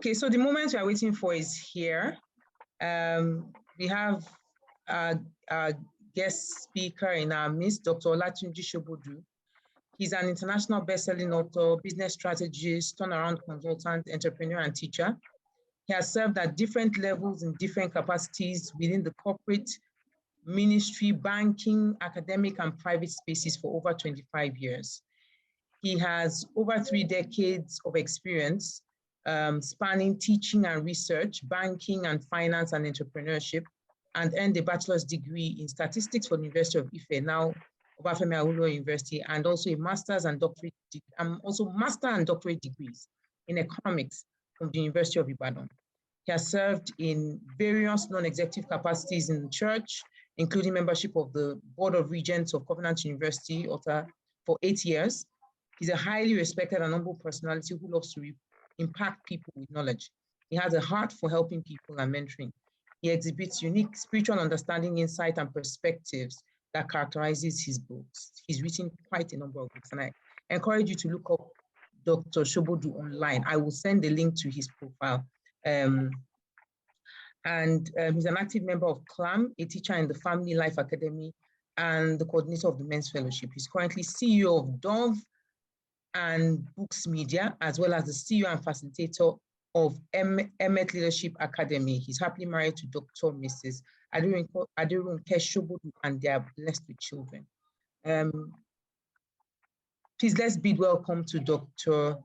Okay, so the moment we are waiting for is here. We have a guest speaker in our midst, Dr. Olatunji Sobodu. He's an international best-selling author, business strategist, turnaround consultant, entrepreneur, and teacher. He has served at different levels in different capacities within the corporate, ministry, banking, academic, and private spaces for over 25 years. He has over 3 decades of experience spanning teaching and research, banking and finance and entrepreneurship, and earned a bachelor's degree in statistics from the University of Ife, now Obafemi Awolowo University, and also a master's and doctorate, master and doctorate degrees in economics from the University of Ibadan. He has served in various non-executive capacities in the church, including membership of the Board of Regents of Covenant University, OTA, for 8 years. He's a highly respected and humble personality who loves to impact people with knowledge. He has a heart for helping people and mentoring. He exhibits unique spiritual understanding, insight, and perspectives that characterizes his books. He's written quite a number of books, and I encourage you to look up Dr. Sobodu online. I will send a link to his profile. He's an active member of CLAM, a teacher in the Family Life Academy, and the coordinator of the Men's Fellowship. He's currently CEO of Dove and Books Media, as well as the CEO and facilitator of Emmet Leadership Academy. He's happily married to Dr. Mrs. Aderunke Sobodu, and they are blessed with children. Please let's bid welcome to Dr.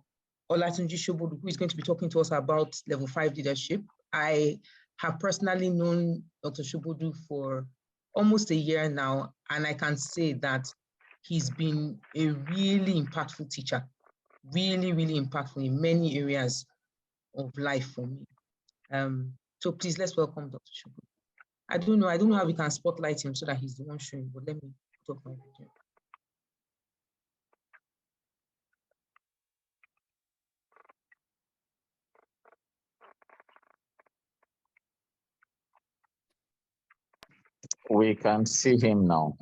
Olatunji Sobodu, who is going to be talking to us about level 5 leadership. I have personally known Dr. Sobodu for almost a year now, and I can say that he's been a really impactful teacher, really, really impactful in many areas of life for me. So please let's welcome Dr. Sobodu. I don't know how we can spotlight him so that he's the one showing, but let me talk my video. We can see him now.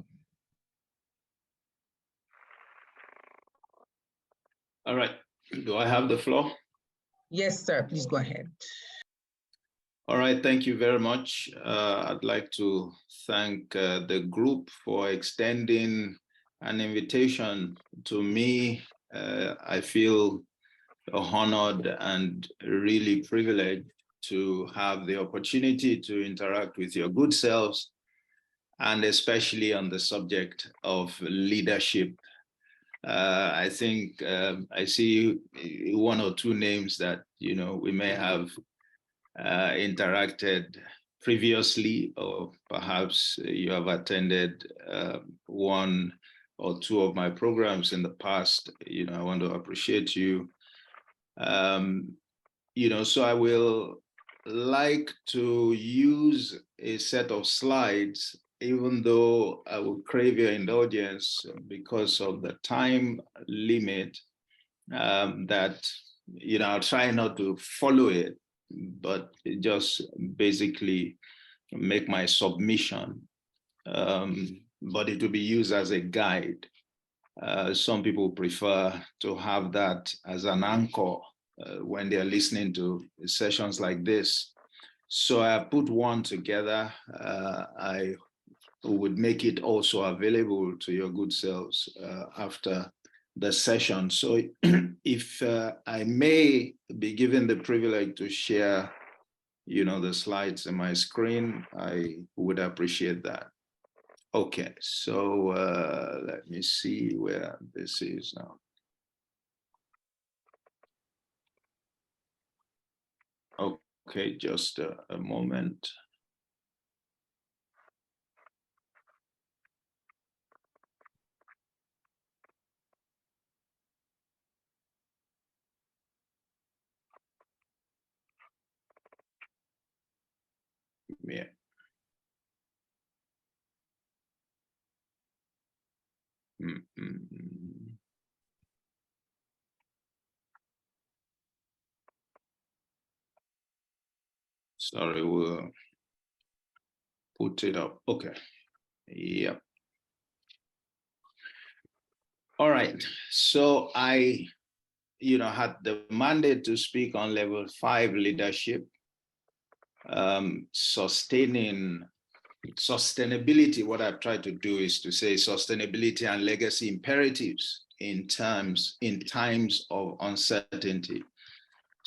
All right. Do I have the floor? Yes, sir. Please go ahead. All right. Thank you very much. I'd like to thank the group for extending an invitation to me. I feel honored and really privileged to have the opportunity to interact with your good selves, and especially on the subject of leadership. I think I see 1 or 2 names that we may have interacted previously, or perhaps you have attended 1 or 2 of my programs in the past. I want to appreciate you. So I will like to use a set of slides, even though I will crave your indulgence because of the time limit, that, I'll try not to follow it, but just basically make my submission, but it will be used as a guide. Some people prefer to have that as an anchor when they're listening to sessions like this. So I put one together. I would make it also available to your good selves after the session. So if I may be given the privilege to share, the slides on my screen, I would appreciate that. Okay, so let me see where this is now. Okay, just a moment. Yeah. Sorry, we'll put it up. Okay. Yep. All right. So I, had the mandate to speak on level 5 leadership, sustainability. What I've tried to do is to say sustainability and legacy imperatives in times of uncertainty.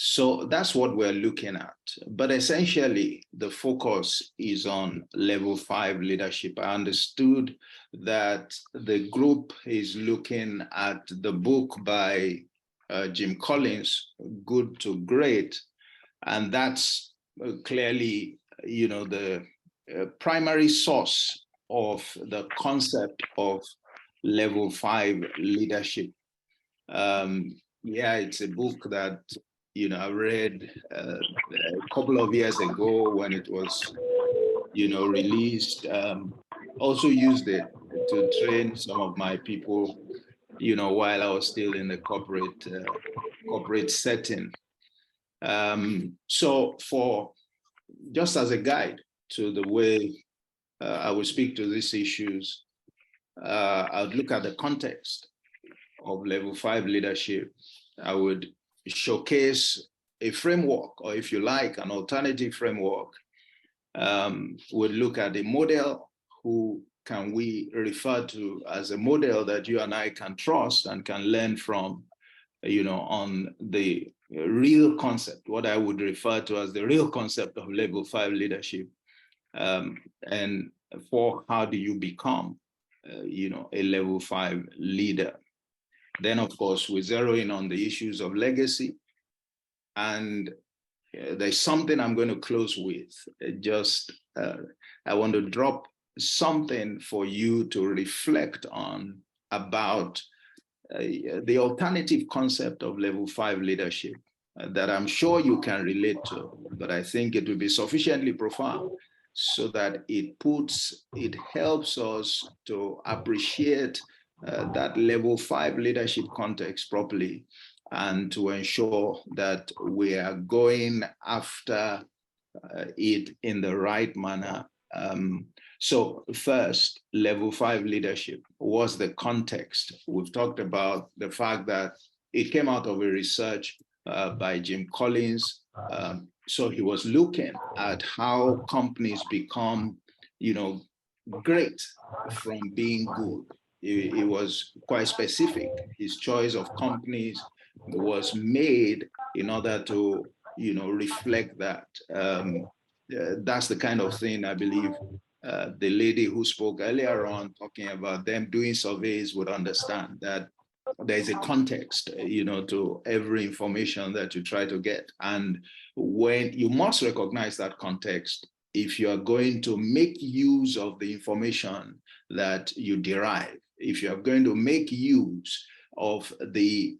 So that's what we're looking at. But essentially, the focus is on level 5 leadership. I understood that the group is looking at the book by Jim Collins, Good to Great, and that's clearly, the primary source of the concept of level 5 leadership. It's a book that I read a couple of years ago when it was released. Also used it to train some of my people while I was still in the corporate setting. So for just as a guide to the way I would speak to these issues, I would look at the context of level 5 leadership. I would showcase a framework, or if you like, an alternative framework. Would look at a model who can we refer to as a model that you and I can trust and can learn from, on the real concept, what I would refer to as the real concept of level 5 leadership. And for how do you become, a level 5 leader? Then, of course, we zero in on the issues of legacy. And there's something I'm going to close with. I want to drop something for you to reflect on about the alternative concept of level 5 leadership that I'm sure you can relate to, but I think it will be sufficiently profound so that it helps us to appreciate that level 5 leadership context properly, and to ensure that we are going after it in the right manner. So first, level 5 leadership was the context. We've talked about the fact that it came out of a research by Jim Collins. So he was looking at how companies become, great from being good. It was quite specific. His choice of companies was made in order to, reflect that. That's the kind of thing I believe the lady who spoke earlier on, talking about them doing surveys, would understand that there's a context, to every information that you try to get. And when you must recognize that context, if you are going to make use of the information that you derive, if you are going to make use of the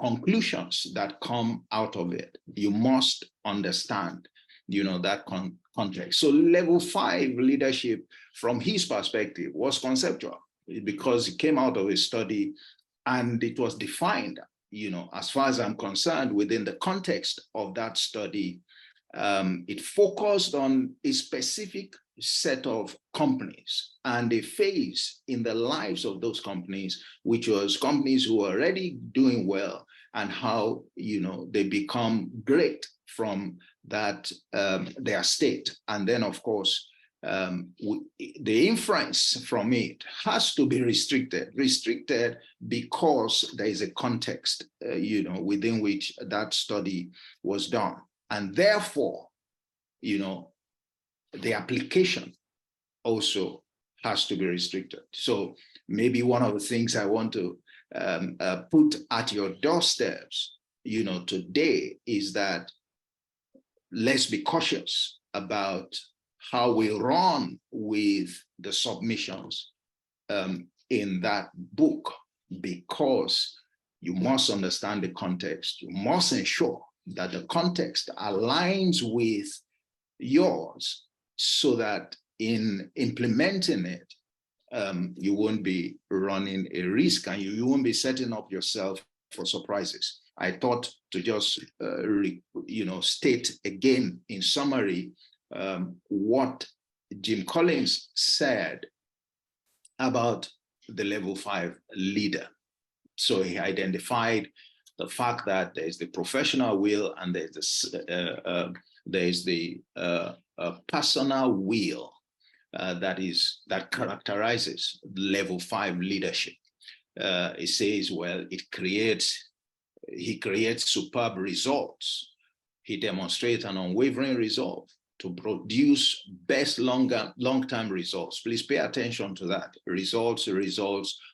conclusions that come out of it, you must understand, that context. So level 5 leadership, from his perspective, was conceptual because it came out of a study and it was defined, as far as I'm concerned, within the context of that study. It focused on a specific set of companies and a phase in the lives of those companies, which was companies who were already doing well, and how they become great from that their state. And then, of course, the inference from it has to be restricted because there is a context within which that study was done, and therefore the application also has to be restricted. So maybe one of the things I want to put at your doorsteps today is that let's be cautious about how we run with the submissions in that book, because you must understand the context. You must ensure that the context aligns with yours, so that in implementing it, you won't be running a risk, and you won't be setting up yourself for surprises. I thought to just state again in summary what Jim Collins said about the level 5 leader. So he identified the fact that there's the professional will and there's the personal will that characterizes level 5 leadership. It says, well, he creates superb results. He demonstrates an unwavering resolve to produce best long-term results. Please pay attention to that. Results.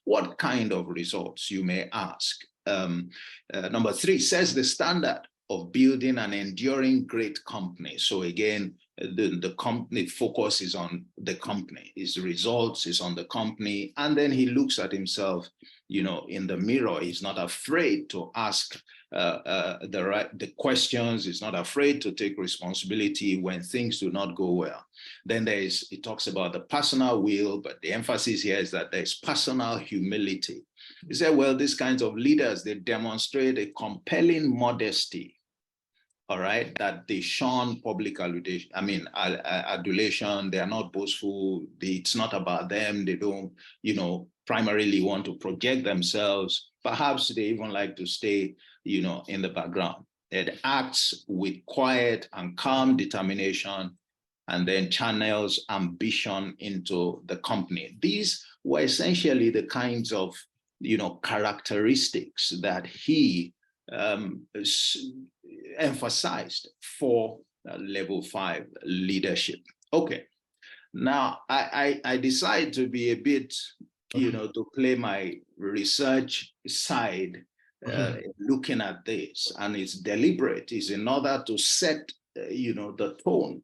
What kind of results, you may ask? Number 3 sets the standard of building an enduring great company. So again, the company focus is on the company, his results is on the company, and then he looks at himself, in the mirror. He's not afraid to ask the questions. He's not afraid to take responsibility when things do not go well. Then it talks about the personal will, but the emphasis here is that there's personal humility. He said, well, these kinds of leaders, they demonstrate a compelling modesty, all right, that they shun public adulation. They are not boastful. It's not about them. They don't, primarily want to project themselves. Perhaps they even like to stay, in the background. It acts with quiet and calm determination, and then channels ambition into the company. These were essentially the kinds of, characteristics that he emphasized for level 5 leadership. Okay, now I decide to be a bit, to play my research side, looking at this, and it's deliberate. It's in order to set, the tone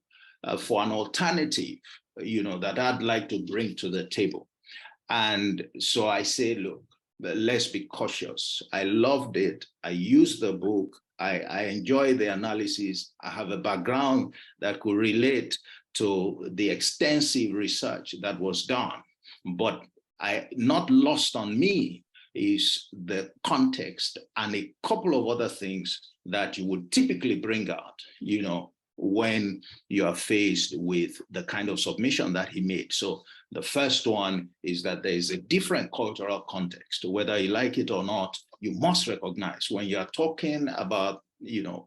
for an alternative, that I'd like to bring to the table. And so I say, look, let's be cautious. I loved it. I used the book. I enjoy the analysis. I have a background that could relate to the extensive research that was done. But not lost on me is the context and a couple of other things that you would typically bring out, when you are faced with the kind of submission that he made. So the first one is that there is a different cultural context. Whether you like it or not, you must recognize when you are talking about,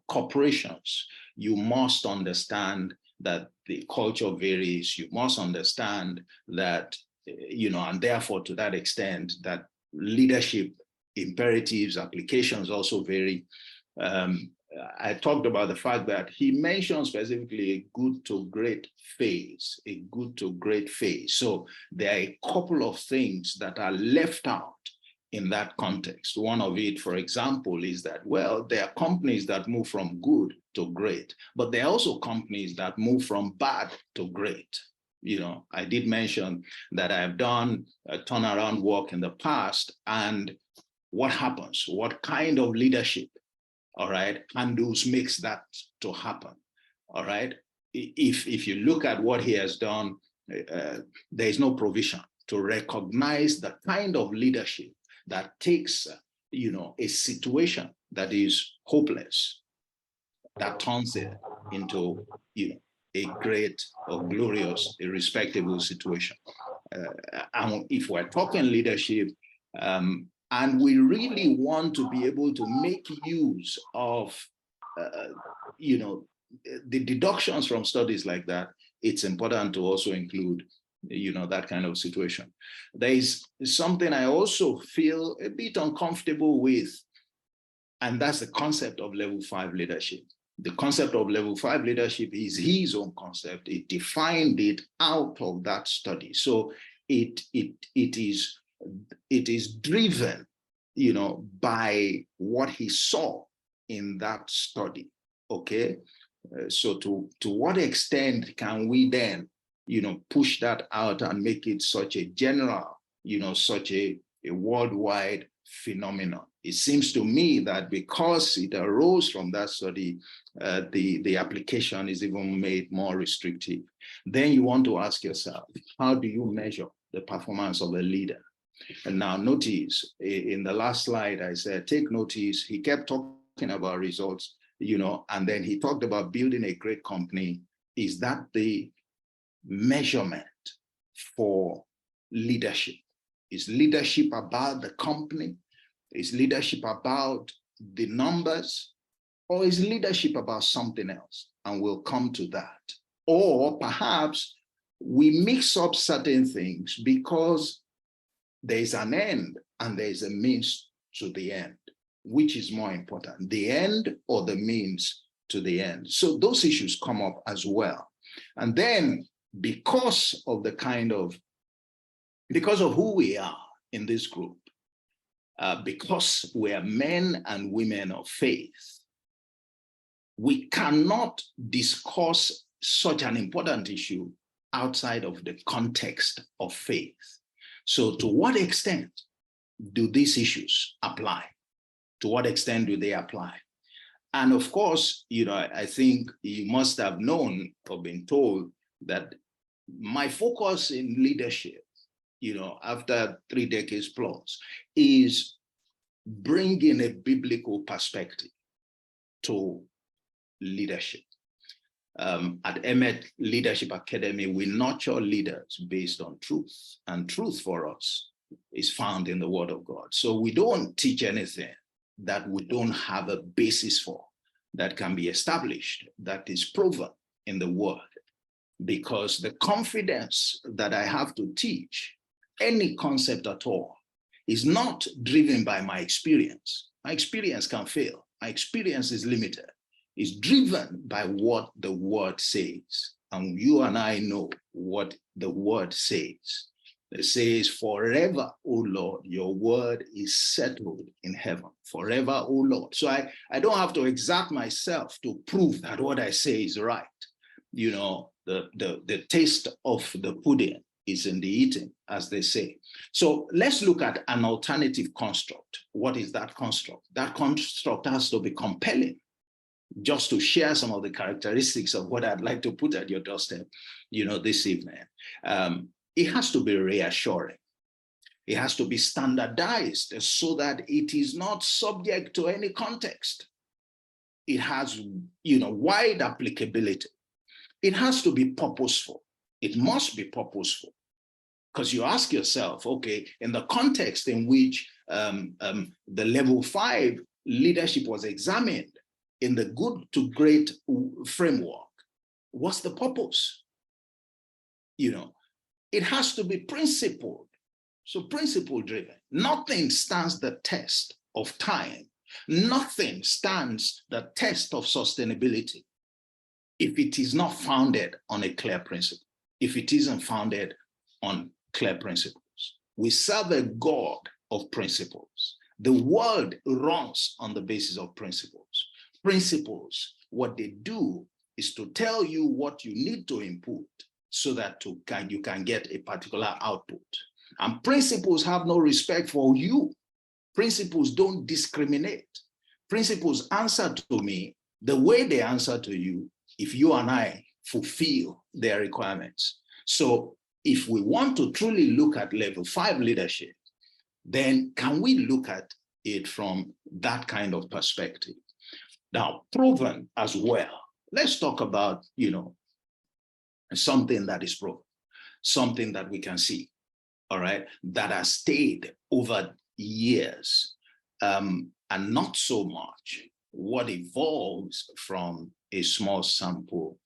corporations, you must understand that the culture varies. You must understand that, and therefore to that extent that leadership imperatives, applications also vary. I talked about the fact that he mentioned specifically a good to great phase, So there are a couple of things that are left out in that context. One of it, for example, is that, well, there are companies that move from good to great, but there are also companies that move from bad to great. I did mention that I have done a turnaround work in the past, and what happens? What kind of leadership, all right, makes that to happen, all right? If you look at what he has done, there is no provision to recognize the kind of leadership that takes, a situation that is hopeless, that turns it into, a great or glorious, a respectable situation. And if we're talking leadership, and we really want to be able to make use of, the deductions from studies like that, it's important to also include, that kind of situation. There is something I also feel a bit uncomfortable with, and that's the concept of level 5 leadership. The concept of level 5 leadership is his own concept. He defined it out of that study. So it is driven, by what he saw in that study. Okay, so to what extent can we then, push that out and make it such a general, such a worldwide phenomenon? It seems to me that because it arose from that study, the application is even made more restrictive. Then you want to ask yourself, how do you measure the performance of a leader? And now notice, in the last slide, I said, take notice, he kept talking about results, and then he talked about building a great company. Is that the measurement for leadership? Is leadership about the company? Is leadership about the numbers, or is leadership about something else? And we'll come to that. Or perhaps we mix up certain things because there's an end and there's a means to the end. Which is more important, the end or the means to the end? So those issues come up as well. And then because of who we are in this group, because we are men and women of faith, we cannot discuss such an important issue outside of the context of faith. So to what extent do these issues apply? To what extent do they apply? And of course, I think you must have known or been told that my focus in leadership, after 3 decades plus, is bringing a biblical perspective to leadership. At Emet Leadership Academy, we nurture leaders based on truth, and truth for us is found in the Word of God. So we don't teach anything that we don't have a basis for, that can be established, that is proven in the Word. Because the confidence that I have to teach any concept at all is not driven by my experience. My experience can fail. My experience is limited. It's driven by what the Word says. And you and I know what the Word says. It says, forever, O Lord, your word is settled in heaven. Forever, O Lord. So I don't have to exact myself to prove that what I say is right. The taste of the pudding is in the eating, as they say. So let's look at an alternative construct. What is that construct? That construct has to be compelling. Just to share some of the characteristics of what I'd like to put at your doorstep, this evening. It has to be reassuring. It has to be standardized so that it is not subject to any context. It has, wide applicability. It has to be purposeful. It must be purposeful. Because you ask yourself, okay, in the context in which the level 5 leadership was examined in the good to great framework, what's the purpose? It has to be principled. So principle driven. Nothing stands the test of time. Nothing stands the test of sustainability if it is not founded on a clear principle, if it isn't founded on clear principles. We serve a God of principles. The world runs on the basis of principles. Principles, what they do is to tell you what you need to input so that you can get a particular output. And principles have no respect for you. Principles don't discriminate. Principles answer to me the way they answer to you if you and I fulfill their requirements. So if we want to truly look at level 5 leadership, then can we look at it from that kind of perspective? Now, proven as well. Let's talk about, something that is proven, something that we can see, all right, that has stayed over years, and not so much what evolves from a small sample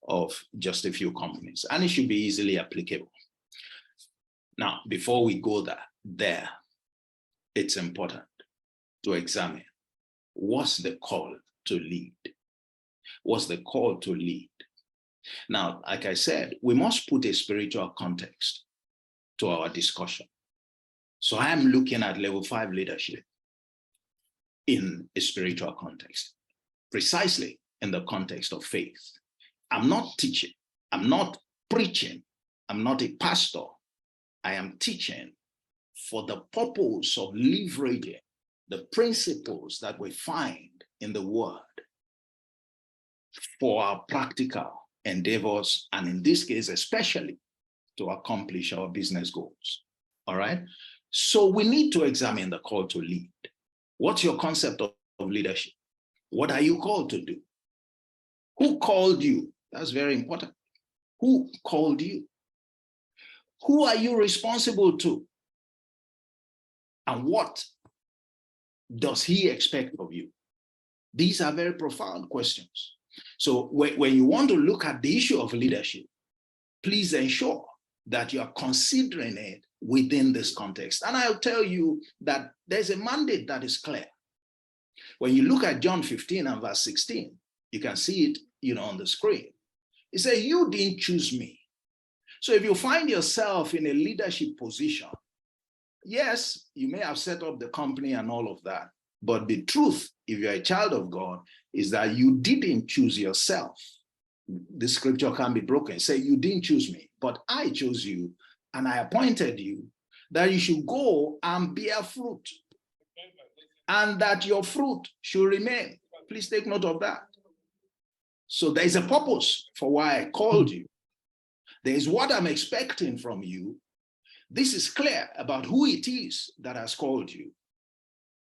of just a few companies, and it should be easily applicable. Now, before we go there, it's important to examine what's the call to lead. What's the call to lead? Now, like I said, we must put a spiritual context to our discussion. So I am looking at level 5 leadership in a spiritual context, precisely in the context of faith. I'm not teaching, I'm not preaching, I'm not a pastor. I am teaching for the purpose of leveraging the principles that we find in the Word for our practical endeavors, and in this case, especially to accomplish our business goals. All right. So we need to examine the call to lead. What's your concept of leadership? What are you called to do? Who called you? That's very important. Who called you? Who are you responsible to? And what does he expect of you? These are very profound questions. So when you want to look at the issue of leadership, please ensure that you are considering it within this context. And I'll tell you that there's a mandate that is clear. When you look at John 15 and verse 16, you can see it, on the screen. It says, you didn't choose me. So if you find yourself in a leadership position, yes, you may have set up the company and all of that. But the truth, if you're a child of God, is that you didn't choose yourself. The scripture can be broken. Say, you didn't choose me, but I chose you and I appointed you that you should go and bear fruit and that your fruit should remain. Please take note of that. So there is a purpose for why I called you. There is what I'm expecting from you. This is clear about who it is that has called you.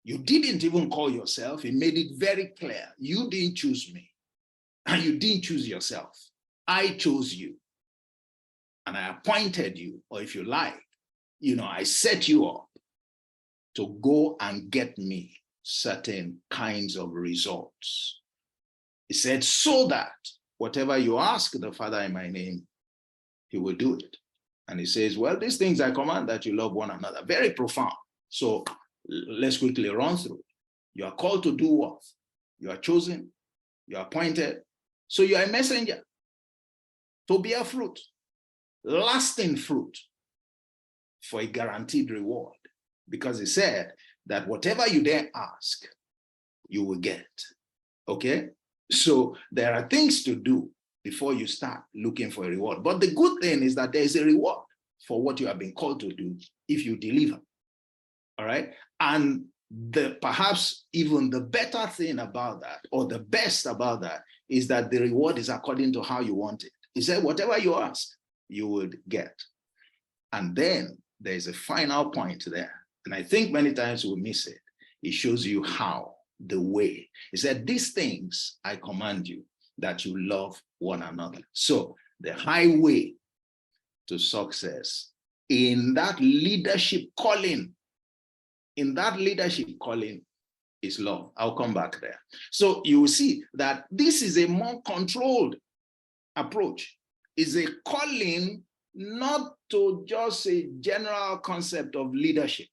You didn't even call yourself. He made it very clear. You didn't choose me and you didn't choose yourself. I chose you and I appointed you, or if you like, I set you up to go and get me certain kinds of results. He said, so that whatever you ask the Father in my name, he will do it. And he says, well, these things I command, that you love one another. Very profound. So let's quickly run through it. You are called to do what? You are chosen, you are appointed. So you are a messenger to bear fruit, lasting fruit for a guaranteed reward. Because he said that whatever you dare ask, you will get. Okay? So there are things to do before you start looking for a reward. But the good thing is that there is a reward for what you have been called to do if you deliver. All right? And perhaps even the better thing about that, or the best about that, is that the reward is according to how you want it. He said, whatever you ask, you would get. And then there's a final point there. And I think many times we miss it. It shows you how, the way. He said, these things I command you, that you love one another. So the highway to success in that leadership calling, is love. I'll come back there. So you will see that this is a more controlled approach. It's a calling not to just a general concept of leadership.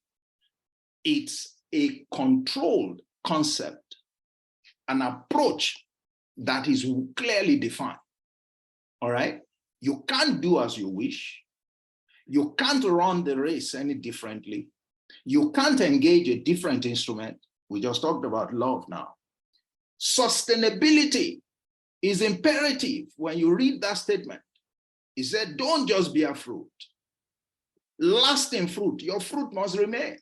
It's a controlled concept, an approach that is clearly defined. All right? You can't do as you wish. You can't run the race any differently. You can't engage a different instrument. We just talked about love now. Sustainability is imperative. When you read that statement, he said, don't just bear fruit. Lasting fruit, your fruit must remain.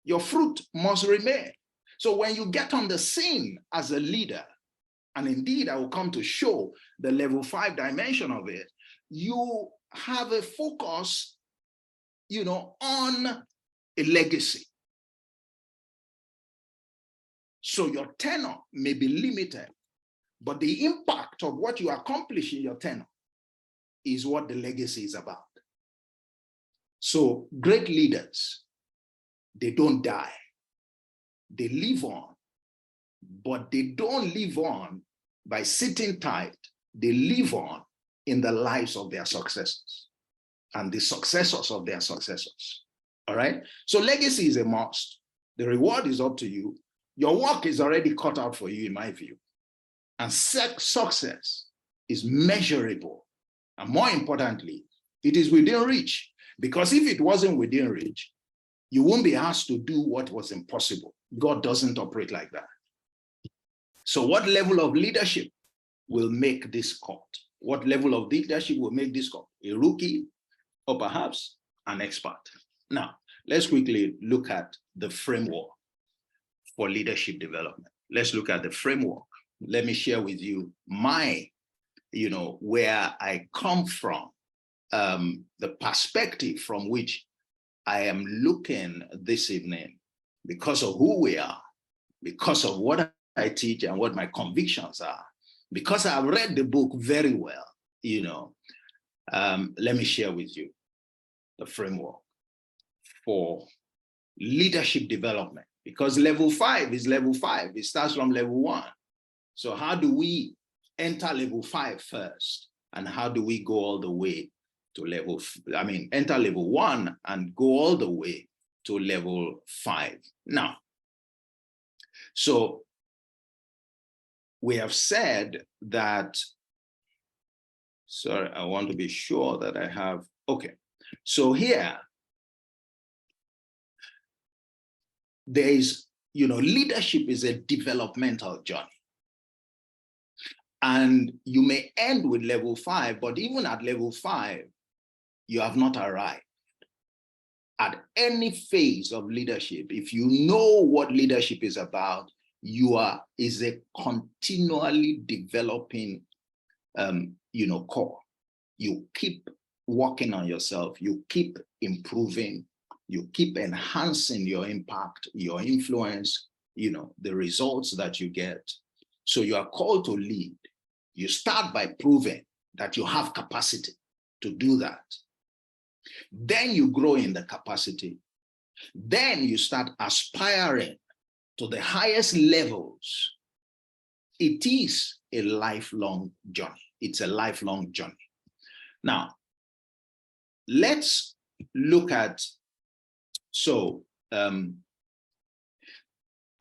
Your fruit must remain. So when you get on the scene as a leader, and indeed I will come to show the level 5 dimension of it, you have a focus, on a legacy. So your tenure may be limited, but the impact of what you accomplish in your tenure is what the legacy is about. So great leaders, they don't die. They live on, but they don't live on by sitting tight. They live on in the lives of their successors and the successors of their successors. All right? So legacy is a must. The reward is up to you. Your work is already cut out for you, in my view. And success is measurable. And more importantly, it is within reach. Because if it wasn't within reach, you won't be asked to do what was impossible. God doesn't operate like that. So what level of leadership will make this cut? What level of leadership will make this cut? A rookie or perhaps an expert? Now, let's quickly look at the framework for leadership development. Let's look at the framework. Let me share with you where I come from, the perspective from which I am looking this evening because of who we are, because of what I teach and what my convictions are, because I've read the book very well, let me share with you the framework for leadership development. because level 5 is level 5. It starts from level 1. So how do we enter level 5 first? And how do we go all the way to enter level 1 and go all the way to level 5? Now, so we have said that, sorry, I want to be sure that I have, okay. So here, there is, leadership is a developmental journey. And you may end with level 5, but even at level 5, you have not arrived. At any phase of leadership, if you know what leadership is about, is a continually developing, core. You keep working on yourself, you keep improving, you keep enhancing your impact, your influence, the results that you get. So you are called to lead. You start by proving that you have capacity to do that. Then you grow in the capacity. Then you start aspiring to the highest levels. It is a lifelong journey. It's a lifelong journey. Now, let's look at, I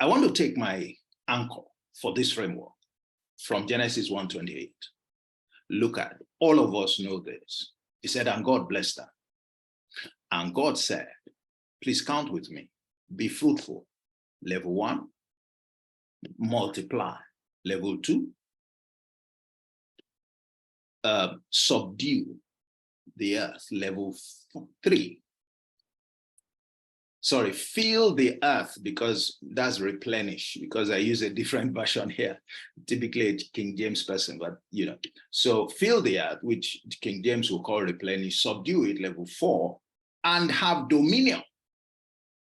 want to take my anchor for this framework from Genesis 1:28. Look at, all of us know this. He said, and God blessed them. And God said, please count with me, be fruitful. Level 1, multiply. Level 2, subdue the earth. Level 3, sorry, fill the earth, because that's replenish, because I use a different version here, typically a King James person, but so fill the earth, which King James will call replenish, subdue it, level 4, and have dominion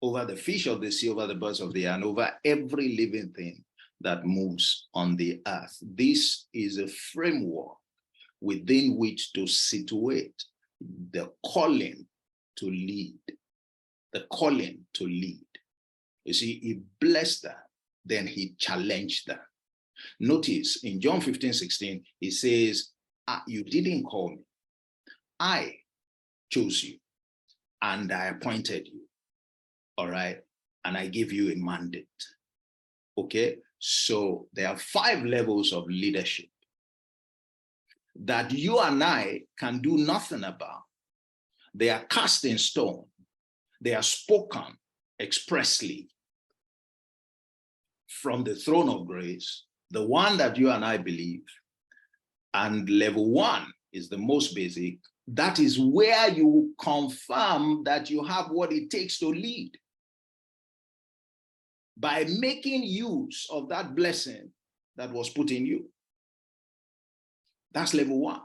over the fish of the sea, over the birds of the air, and over every living thing that moves on the earth. This is a framework within which to situate the calling to lead. The calling to lead. You see, he blessed them, then he challenged them. Notice in John 15:16, he says, you didn't call me. I chose you and I appointed you. All right. And I give you a mandate. Okay. So there are 5 levels of leadership that you and I can do nothing about. They are cast in stone. They are spoken expressly from the throne of grace, the one that you and I believe. And level 1 is the most basic. That is where you confirm that you have what it takes to lead, by making use of that blessing that was put in you. That's level 1.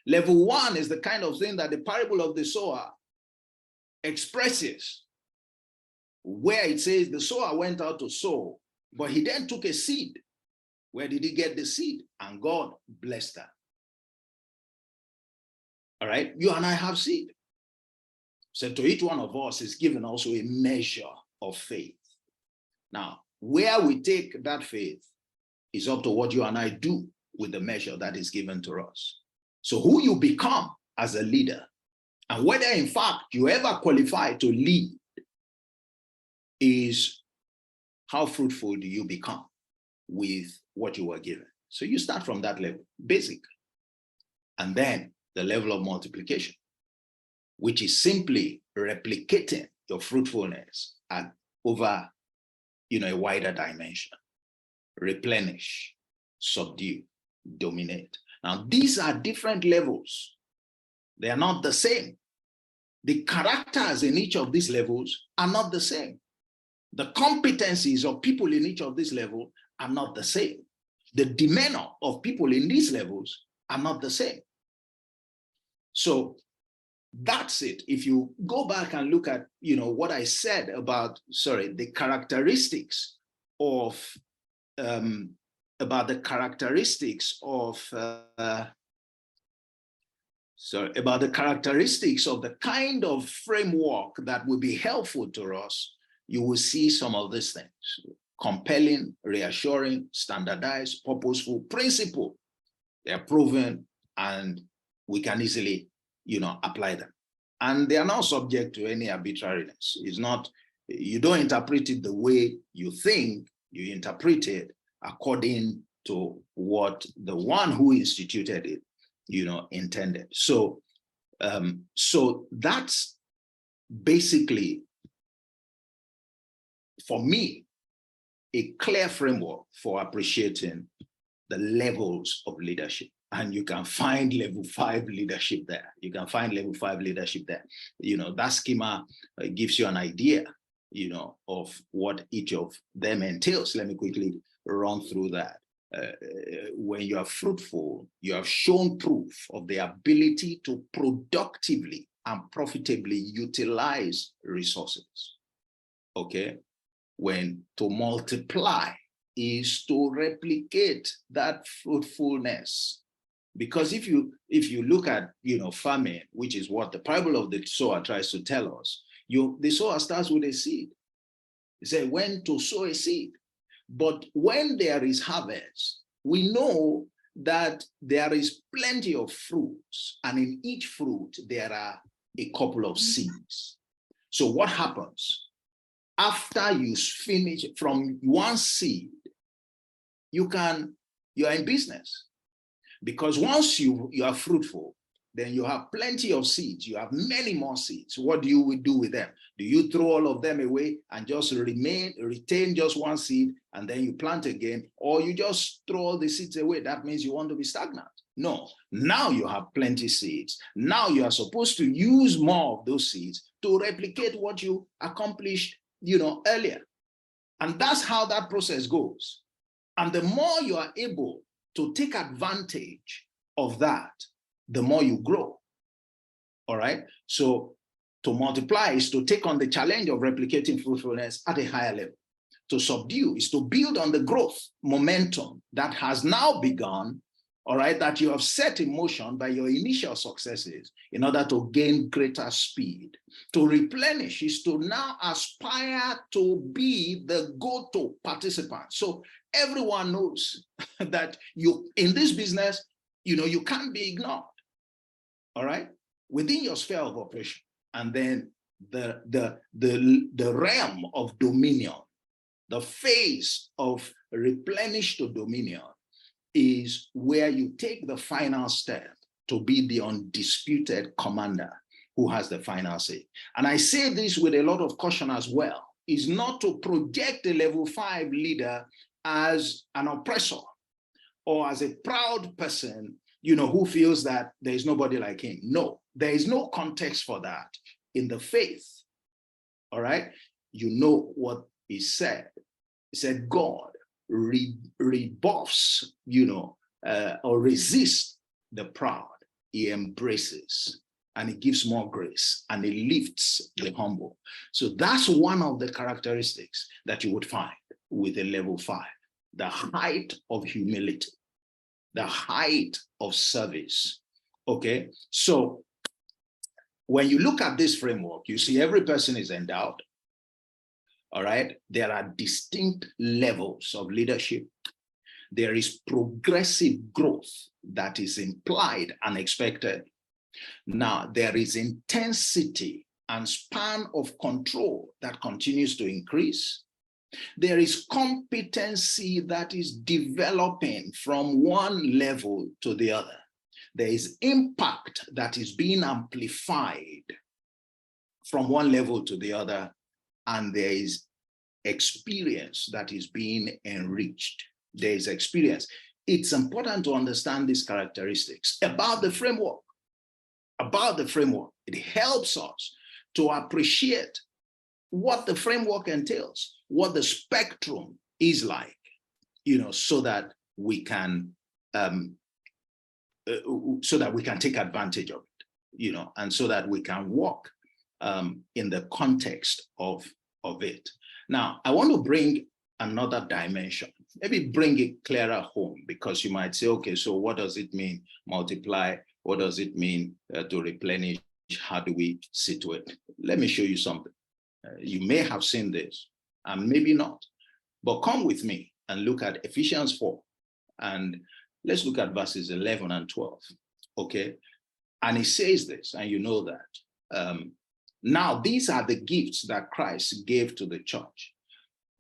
Level 1 is the kind of thing that the parable of the sower expresses, where it says the sower went out to sow, but he then took a seed. Where did he get the seed? And God blessed that. All right, you and I have seed. So to each one of us is given also a measure of faith. Now, where we take that faith is up to what you and I do with the measure that is given to us. So who you become as a leader, and whether in fact you ever qualify to lead, is how fruitful do you become with what you were given. So you start from that level, basic, and then the level of multiplication, which is simply replicating your fruitfulness over a wider dimension. Replenish, subdue, dominate. Now, these are different levels. They are not the same. The characters in each of these levels are not the same. The competencies of people in each of these levels are not the same. The demeanor of people in these levels are not the same. So that's it. If you go back and look at, what I said about, the characteristics of, the kind of framework that will be helpful to us, you will see some of these things: compelling, reassuring, standardized, purposeful, principle. They're proven, and we can easily, apply them. And they are not subject to any arbitrariness. It's not, you don't interpret it the way you think, you interpret it according to what the one who instituted it, intended. So, so that's basically, for me, a clear framework for appreciating the levels of leadership. And you can find level 5 leadership there. You can find level 5 leadership there. That schema gives you an idea, of what each of them entails. Let me quickly run through that. When you are fruitful, you have shown proof of the ability to productively and profitably utilize resources. Okay? When to multiply is to replicate that fruitfulness. Because if you look at farming, which is what the parable of the sower tries to tell us, the sower starts with a seed. He said when to sow a seed. But when there is harvest, we know that there is plenty of fruits, and in each fruit there are a couple of seeds. So what happens? After you finish from one seed, you are in business. Because once you are fruitful, then you have plenty of seeds. You have many more seeds. What do you do with them? Do you throw all of them away and just retain just one seed and then you plant again? Or you just throw all the seeds away? That means you want to be stagnant. No, now you have plenty seeds. Now you are supposed to use more of those seeds to replicate what you accomplished, earlier. And that's how that process goes. And the more you are able to take advantage of that, the more you grow. All right. So to multiply is to take on the challenge of replicating fruitfulness at a higher level. To subdue is to build on the growth momentum that has now begun, all right, that you have set in motion by your initial successes in order to gain greater speed. To replenish is to now aspire to be the go-to participant. So everyone knows that in this business, you can't be ignored. All right, within your sphere of operation. And then the realm of dominion, the phase of replenish to dominion, is where you take the final step to be the undisputed commander who has the final say. And I say this with a lot of caution as well, is not to project a level 5 leader as an oppressor or as a proud person, who feels that there is nobody like him. No, there is no context for that in the faith. All right. You know what he said. He said, God rebuffs, or resists the proud. He embraces and he gives more grace and he lifts the humble. So that's one of the characteristics that you would find with a level 5, the height of humility, the height of service. Okay, so when you look at this framework, you see every person is endowed. All right, there are distinct levels of leadership. There is progressive growth that is implied and expected. Now, there is intensity and span of control that continues to increase. There is competency that is developing from one level to the other. There is impact that is being amplified from one level to the other. And there is experience that is being enriched. There is experience. It's important to understand these characteristics about the framework. It helps us to appreciate what the framework entails, what the spectrum is like, so that we can take advantage of it, and so that we can walk in the context of it. Now, I want to bring another dimension, maybe bring it clearer home, because you might say, okay, so what does it mean multiply? What does it mean to replenish? How do we situate? Let me show you something. You may have seen this and maybe not, but come with me and look at Ephesians 4. And let's look at verses 11 and 12. Okay. And it says this, and you know that. Now, these are the gifts that Christ gave to the church: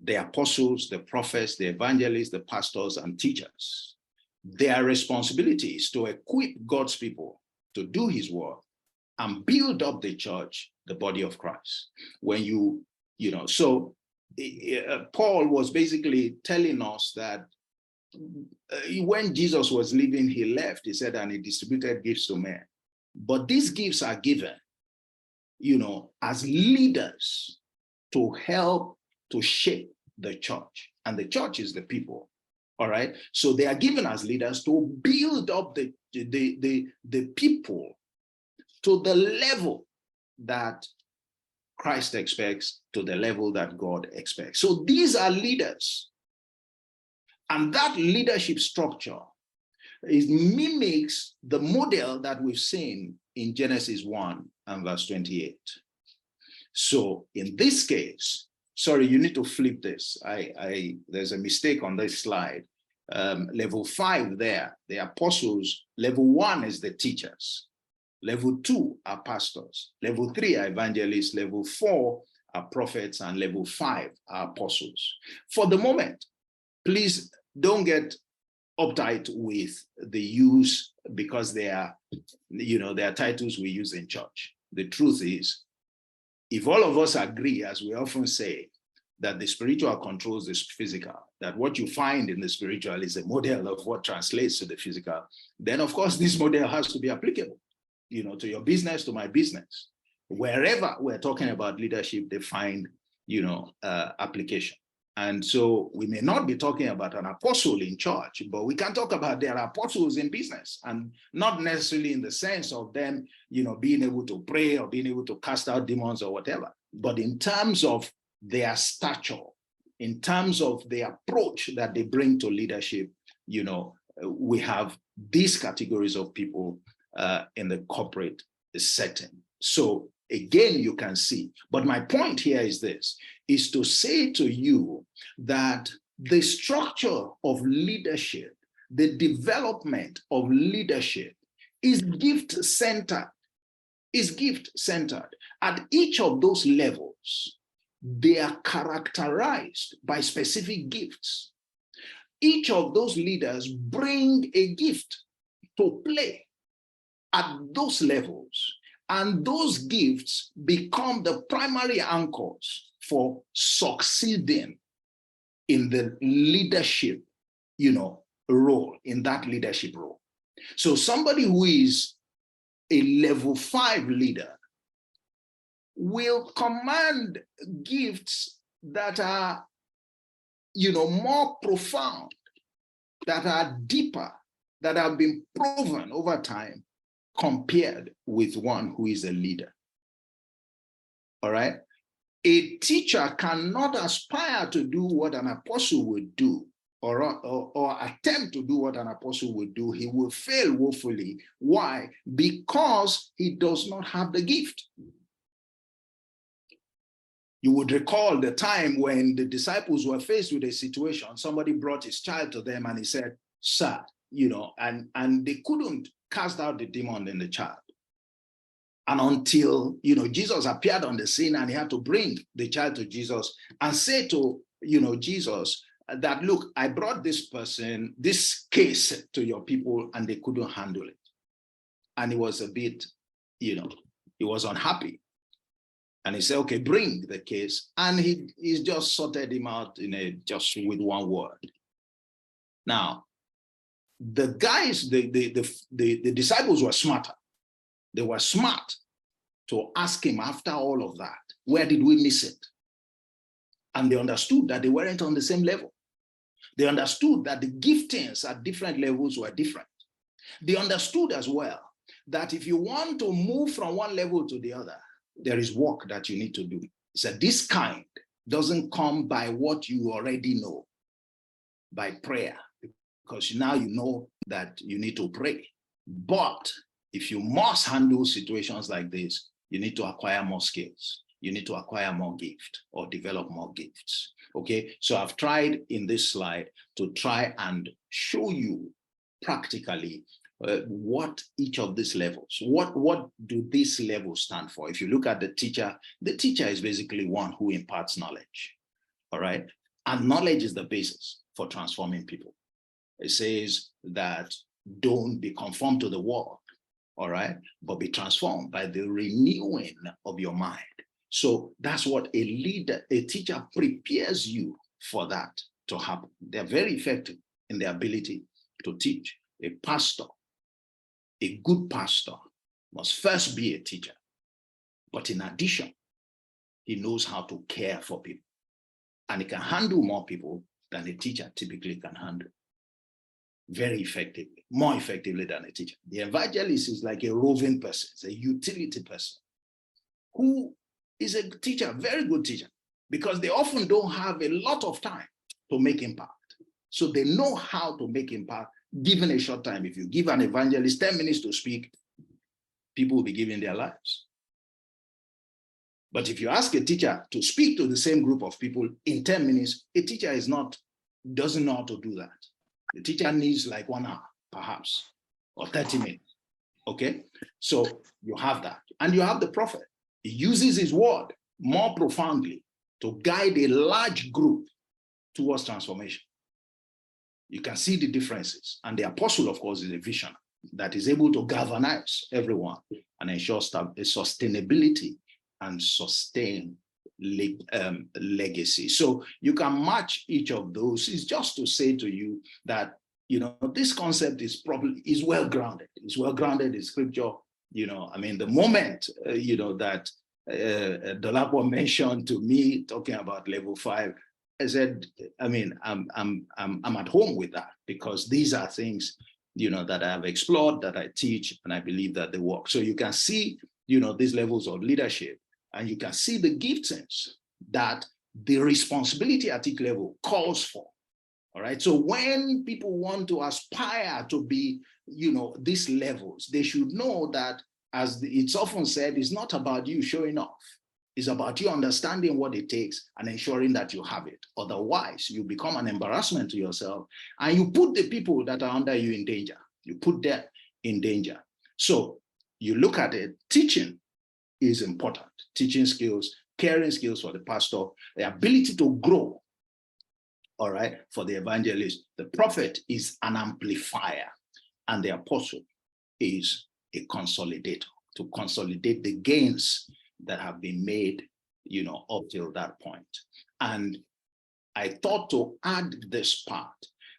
the apostles, the prophets, the evangelists, the pastors, and teachers. Their responsibility is to equip God's people to do his work and build up the church, the body of Christ. When so Paul was basically telling us that when Jesus was leaving, he left, he said, and he distributed gifts to men. But these gifts are given, as leaders to help to shape the church. And the church is the people. All right. So they are given as leaders to build up the people to the level that Christ expects, to the level that God expects. So these are leaders. And that leadership structure mimics the model that we've seen in Genesis 1 and verse 28. So in this case, sorry, you need to flip this. There's a mistake on this slide. Level 5 there, the apostles. Level 1 is the teachers. Level 2 are pastors. Level 3 are evangelists. Level 4 are prophets. And level 5 are apostles. For the moment, please don't get uptight with the use, because they are titles we use in church. The truth is, if all of us agree, as we often say, that the spiritual controls the physical, that what you find in the spiritual is a model of what translates to the physical, then of course this model has to be applicable, to your business, to my business. Wherever we're talking about leadership, they find, application. And so we may not be talking about an apostle in church, but we can talk about their apostles in business, and not necessarily in the sense of them, being able to pray or being able to cast out demons or whatever, but in terms of their stature, in terms of the approach that they bring to leadership. We have these categories of people in the corporate setting. So again, you can see, but my point here is this, is to say to you that the structure of leadership, the development of leadership is gift-centered, At each of those levels, they are characterized by specific gifts. Each of those leaders bring a gift to play at those levels, and those gifts become the primary anchors for succeeding in the leadership, role, in that leadership role. So somebody who is a level 5 leader will command gifts that are, more profound, that are deeper, that have been proven over time, compared with one who is a leader. All right. A teacher cannot aspire to do what an apostle would do, or attempt to do what an apostle would do. He will fail woefully. Why? Because he does not have the gift. You would recall the time when the disciples were faced with a situation. Somebody brought his child to them and he said, "Sir," and they couldn't cast out the demon in the child. And until, Jesus appeared on the scene, and he had to bring the child to Jesus and say to, Jesus, that, "Look, I brought this case to your people, and they couldn't handle it." And he was a bit, he was unhappy. And he said, "Okay, bring the case." And he's just sorted him out just with one word. Now, the guys, the disciples were smarter. They were smart to ask him, after all of that, where did we miss it? And they understood that they weren't on the same level. They understood that the giftings at different levels were different. They understood as well that if you want to move from one level to the other, there is work that you need to do. So this kind doesn't come by what you already know, by prayer, because now you know that you need to pray. But if you must handle situations like this, you need to acquire more skills. you need to acquire more gift or develop more gifts. Okay, so I've tried in this slide to try and show you practically what each of these levels, what do these levels stand for? If you look at the teacher is basically one who imparts knowledge, all right? And knowledge is the basis for transforming people. It says that don't be conformed to the world, all right? But be transformed by the renewing of your mind. So that's what a teacher prepares you for that to happen. They're very effective in their ability to teach. A pastor, a good pastor, must first be a teacher. But in addition, he knows how to care for people. And he can handle more people than a teacher typically can handle. Very effectively, more effectively than a teacher. The evangelist is like a roving person, it's a utility person who is a teacher, very good teacher, because they often don't have a lot of time to make impact. So they know how to make impact given a short time. If you give an evangelist 10 minutes to speak, people will be giving their lives. But if you ask a teacher to speak to the same group of people in 10 minutes, a teacher doesn't know how to do that. The teacher needs like 1 hour, perhaps, or 30 minutes, okay? So you have that. And you have the prophet. He uses his word more profoundly to guide a large group towards transformation. You can see the differences. And the apostle, of course, is a vision that is able to galvanize everyone and ensure a sustainability and sustain legacy. So you can match each of those. It's just to say to you that, you know, this concept is well grounded. It's well grounded in scripture. You know, I mean, the moment, you know, that Dolapo mentioned to me talking about level 5, I said, I mean, I'm at home with that, because these are things, you know, that I have explored, that I teach, and I believe that they work. So you can see, you know, these levels of leadership, and you can see the giftings that the responsibility at each level calls for. All right. So when people want to aspire to be, you know, these levels, they should know that, as it's often said, it's not about you showing off. It's about you understanding what it takes and ensuring that you have it. Otherwise, you become an embarrassment to yourself, and you put the people that are under you in danger. You put them in danger. So you look at it, teaching is important. Teaching skills, caring skills for the pastor, the ability to grow, all right, for the evangelist. The prophet is an amplifier, and the apostle is a consolidator, to consolidate the gains that have been made, you know, up till that point. And I thought to add this part.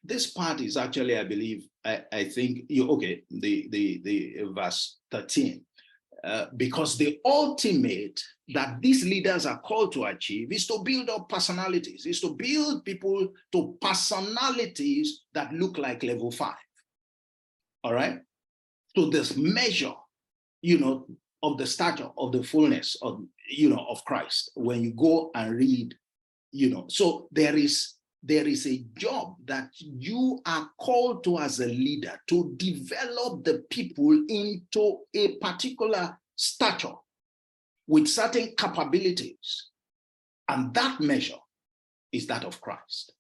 This part is actually, I believe, I think, okay, the verse 13. Because the ultimate that these leaders are called to achieve is to build up personalities, is to build people to personalities that look like level 5. All right. So this measure, you know, of the stature of the fullness of, you know, of Christ, when you go and read, you know, so there is a job that you are called to as a leader, to develop the people into a particular stature with certain capabilities. And that measure is that of Christ.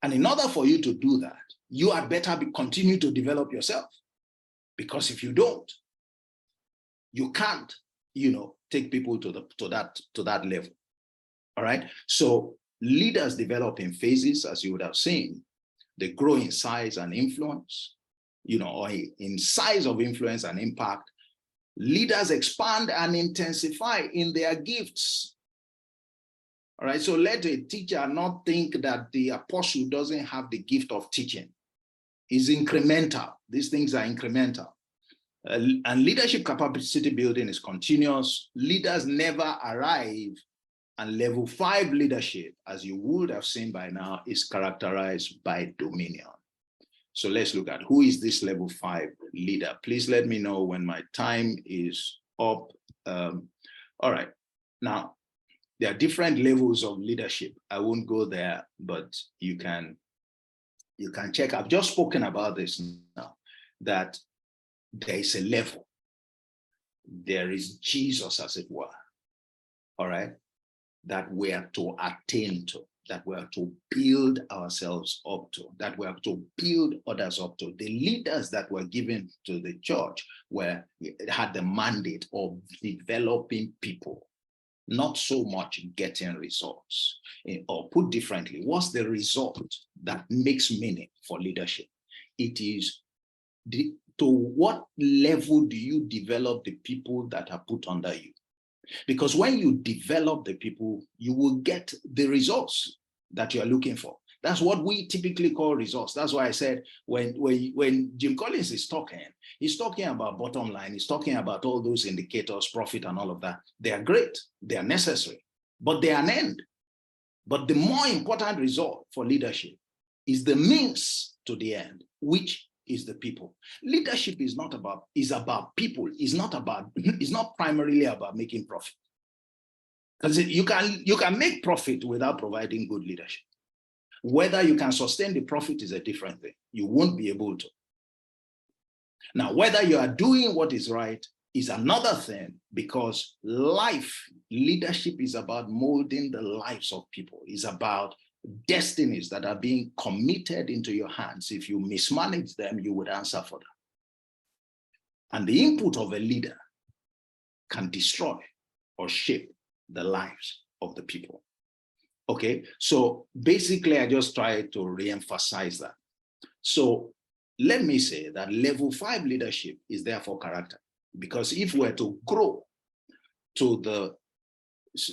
And in order for you to do that, you had better continue to develop yourself. Because if you don't, you can't, you know, take people to that level. All right. So leaders develop in phases, as you would have seen. They grow in size and influence, you know, or in size of influence and impact. Leaders expand and intensify in their gifts. All right. So let a teacher not think that the apostle doesn't have the gift of teaching. It's incremental. These things are incremental. And leadership capacity building is continuous. Leaders never arrive, and level 5 leadership, as you would have seen by now, is characterized by dominion. So let's look at who is this level 5 leader. Please let me know when my time is up. All right. Now, there are different levels of leadership. I won't go there, but you can check. I've just spoken about this now, that there is a level. There is Jesus, as it were. all right, that we are to attain to, that we are to build ourselves up to, that we are to build others up to. The leaders that were given to the church had the mandate of developing people, not so much getting results. Or put differently, what's the result that makes meaning for leadership? It is to what level do you develop the people that are put under you? Because when you develop the people, you will get the results that you are looking for. That's what we typically call results. That's why I said when Jim Collins is talking, he's talking about bottom line, he's talking about all those indicators, profit and all of that. They are great, they are necessary, but they are an end. But the more important result for leadership is the means to the end, which is the people. Leadership is about people. It's not primarily about making profit. Because you can make profit without providing good leadership. Whether you can sustain the profit is a different thing. You won't be able to. Now, whether you are doing what is right is another thing, because leadership is about molding the lives of people. It's about destinies that are being committed into your hands. If you mismanage them, you would answer for them. And the input of a leader can destroy or shape the lives of the people. Okay, so basically, I just try to reemphasize that. So let me say that level 5 leadership is there for character, because if we're to grow to the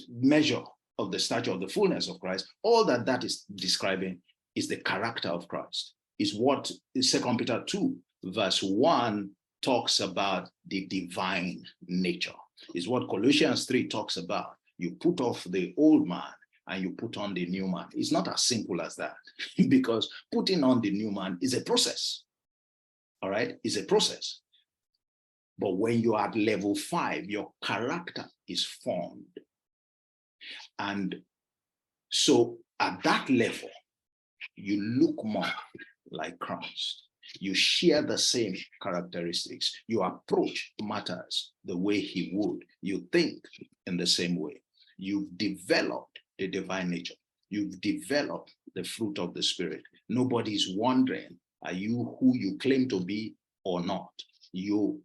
measure of the stature of the fullness of Christ, all that is describing is the character of Christ, is what 2 Peter 2 verse 1 talks about, the divine nature, is what Colossians 3 talks about. You put off the old man and you put on the new man. It's not as simple as that, because putting on the new man is a process. All right, it's a process. But when you're at level 5, your character is formed. And so at that level, you look more like Christ. You share the same characteristics. You approach matters the way he would. You think in the same way. You've developed the divine nature. You've developed the fruit of the Spirit. Nobody's wondering, are you who you claim to be or not? You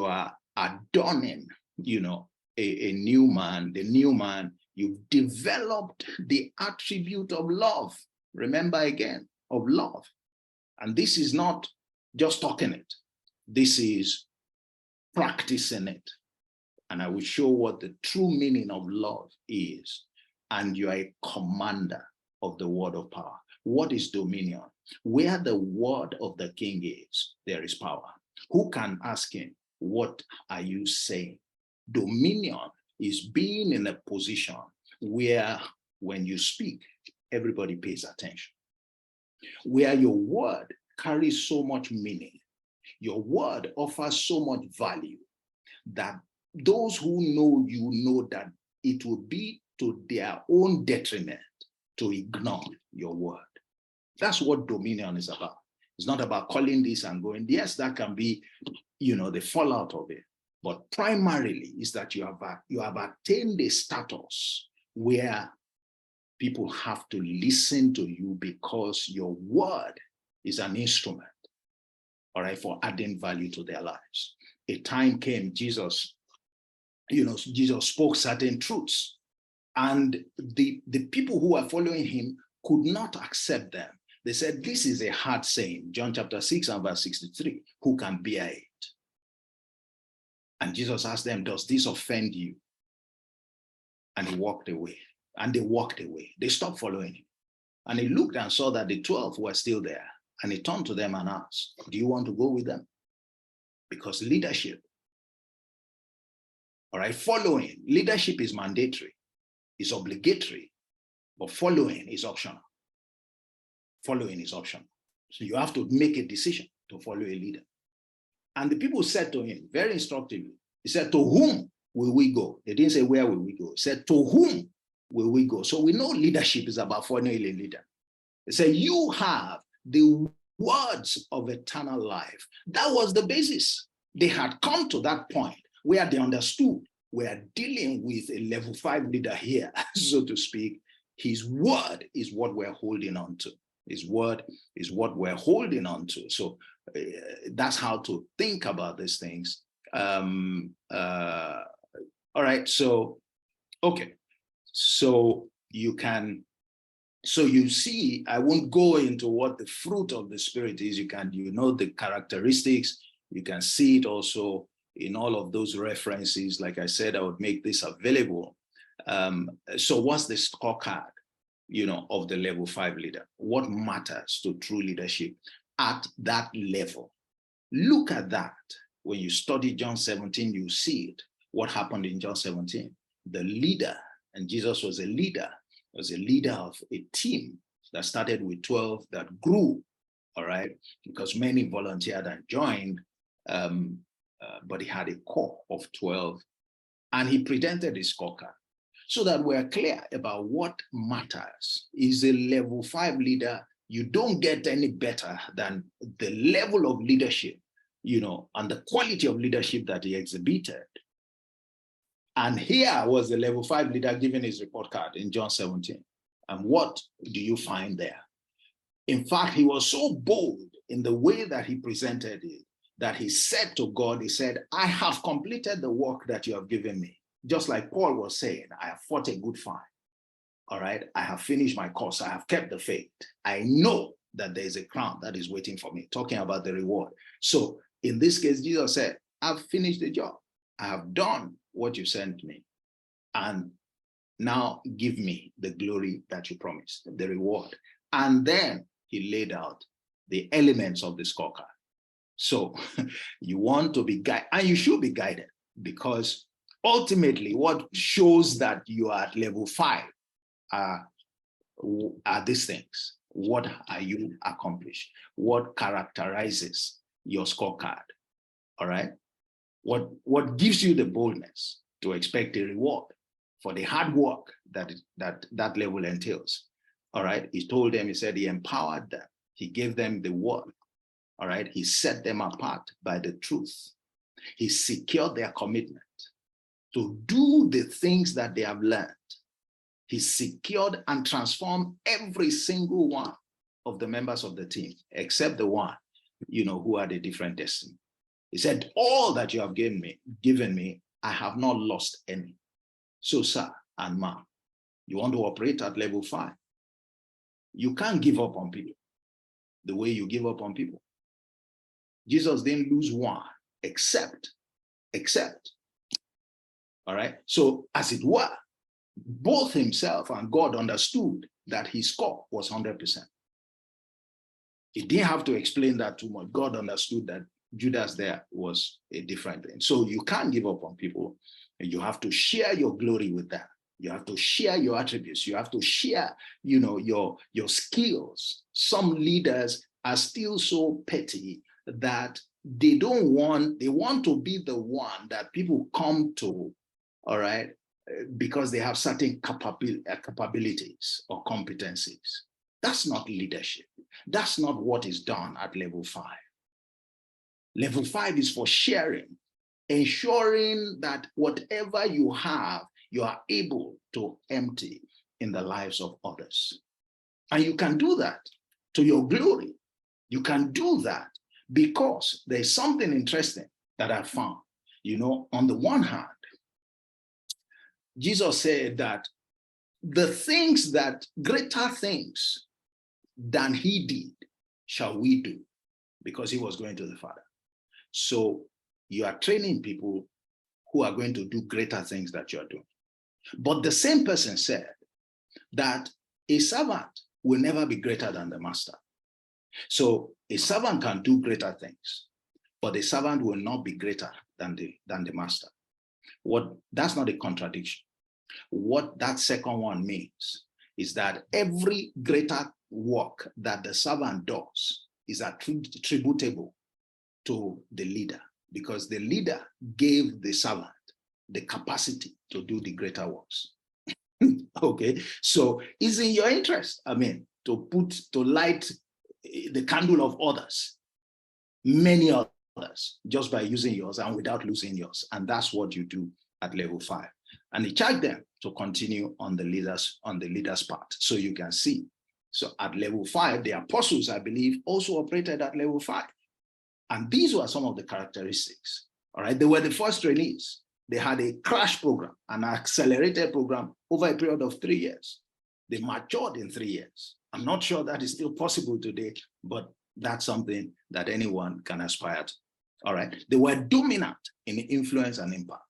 are adorning, a new man. The new man, you've developed the attribute of love. Remember again, of love. And this is not just talking it. This is practicing it. And I will show what the true meaning of love is. And you are a commander of the word of power. What is dominion? Where the word of the king is, there is power. Who can ask him, what are you saying? Dominion is being in a position where when you speak, everybody pays attention. Where your word carries so much meaning, your word offers so much value that those who know you know that it will be to their own detriment to ignore your word. That's what dominion is about. It's not about calling this and going, yes, that can be, the fallout of it. But primarily is that you have attained a status where people have to listen to you because your word is an instrument, all right, for adding value to their lives. A time came, Jesus spoke certain truths, and the people who were following him could not accept them. They said, this is a hard saying, John chapter 6 and verse 63, who can bear it? And Jesus asked them, does this offend you? And he walked away. And they walked away. They stopped following him. And he looked and saw that the 12 were still there. And he turned to them and asked, do you want to go with them? Because leadership, all right, following, leadership is mandatory, it's obligatory, but following is optional. Following is optional. So you have to make a decision to follow a leader. And the people said to him, very instructively, he said, to whom will we go? They didn't say, where will we go? He said, to whom will we go? So we know leadership is about following a leader. He said, you have the words of eternal life. That was the basis. They had come to that point where they understood we are dealing with a level 5 leader here, so to speak. His word is what we're holding on to. His word is what we're holding on to. So that's how to think about these things. All right, so, okay. So you see, I won't go into what the fruit of the Spirit is. You know the characteristics. You can see it also in all of those references. Like I said, I would make this available. So what's the scorecard, of the level 5 leader? What matters to true leadership at that level? Look at that. When you study John 17, you see it. What happened in John 17? The leader, and Jesus was a leader of a team that started with 12 that grew, all right? Because many volunteered and joined, but he had a core of 12, and he presented his scorecard so that we're clear about what matters. Is a level 5 leader, you don't get any better than the level of leadership, and the quality of leadership that he exhibited. And here was the level 5 leader giving his report card in John 17. And what do you find there? In fact, he was so bold in the way that he presented it, that he said to God, he said, I have completed the work that you have given me. Just like Paul was saying, I have fought a good fight. All right, I have finished my course. I have kept the faith. I know that there is a crown that is waiting for me, talking about the reward. So in this case, Jesus said, I've finished the job. I have done what you sent me. And now give me the glory that you promised, the reward. And then he laid out the elements of the scorecard. So you want to be guided, and you should be guided, because ultimately what shows that you are at level 5 are these things. What are you accomplished? What characterizes your scorecard? All right. What gives you the boldness to expect a reward for the hard work that level entails? All right. He told them, he said he empowered them. He gave them the word. All right. He set them apart by the truth. He secured their commitment to do the things that they have learned. He secured and transformed every single one of the members of the team, except the one, who had a different destiny. He said, all that you have given me, I have not lost any. So, sir and ma'am, you want to operate at level 5. You can't give up on people the way you give up on people. Jesus didn't lose one, except. All right. So as it were, both himself and God understood that his score was 100%. He didn't have to explain that too much. God understood that Judas there was a different thing. So you can't give up on people. You have to share your glory with them. You have to share your attributes. You have to share, your skills. Some leaders are still so petty that they want to be the one that people come to, all right, because they have certain capabilities or competencies. That's not leadership. That's not what is done at level 5. Level 5 is for sharing, ensuring that whatever you have, you are able to empty in the lives of others. And you can do that to your glory. You can do that because there's something interesting that I found. On the one hand, Jesus said that greater things than he did shall we do, because he was going to the Father. So you are training people who are going to do greater things that you are doing. But the same person said that a servant will never be greater than the master. So a servant can do greater things, but a servant will not be greater than the master. That's not a contradiction. What that second one means is that every greater work that the servant does is attributable to the leader, because the leader gave the servant the capacity to do the greater works. Okay, so it's in your interest, to light the candle of others, many others, just by using yours and without losing yours. And that's what you do at level 5. And he charged them to continue on the leaders' part. So you can see. So at level 5, the apostles, I believe, also operated at level 5. And these were some of the characteristics. All right. They were the first trainees. They had a crash program, an accelerated program over a period of 3 years. They matured in 3 years. I'm not sure that is still possible today, but that's something that anyone can aspire to. All right. They were dominant in influence and impact.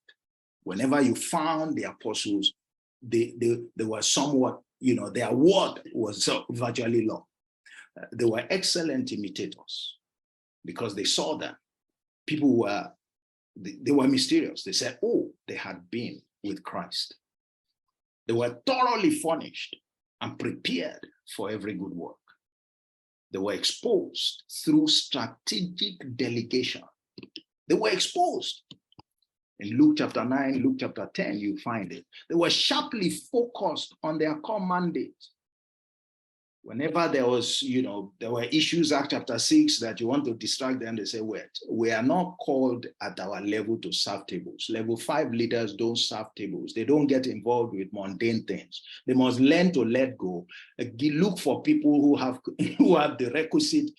Whenever you found the apostles, they were somewhat, their word was virtually law. They were excellent imitators because they saw that people they were mysterious. They said, oh, they had been with Christ. They were thoroughly furnished and prepared for every good work. They were exposed through strategic delegation. They were exposed. In Luke chapter 9, Luke chapter 10, you find it. They were sharply focused on their core mandate. Whenever there was, there were issues, Acts chapter 6, that you want to distract them, they say, wait, we are not called at our level to serve tables. Level 5 leaders don't serve tables. They don't get involved with mundane things. They must learn to let go. Look for people who have the requisite,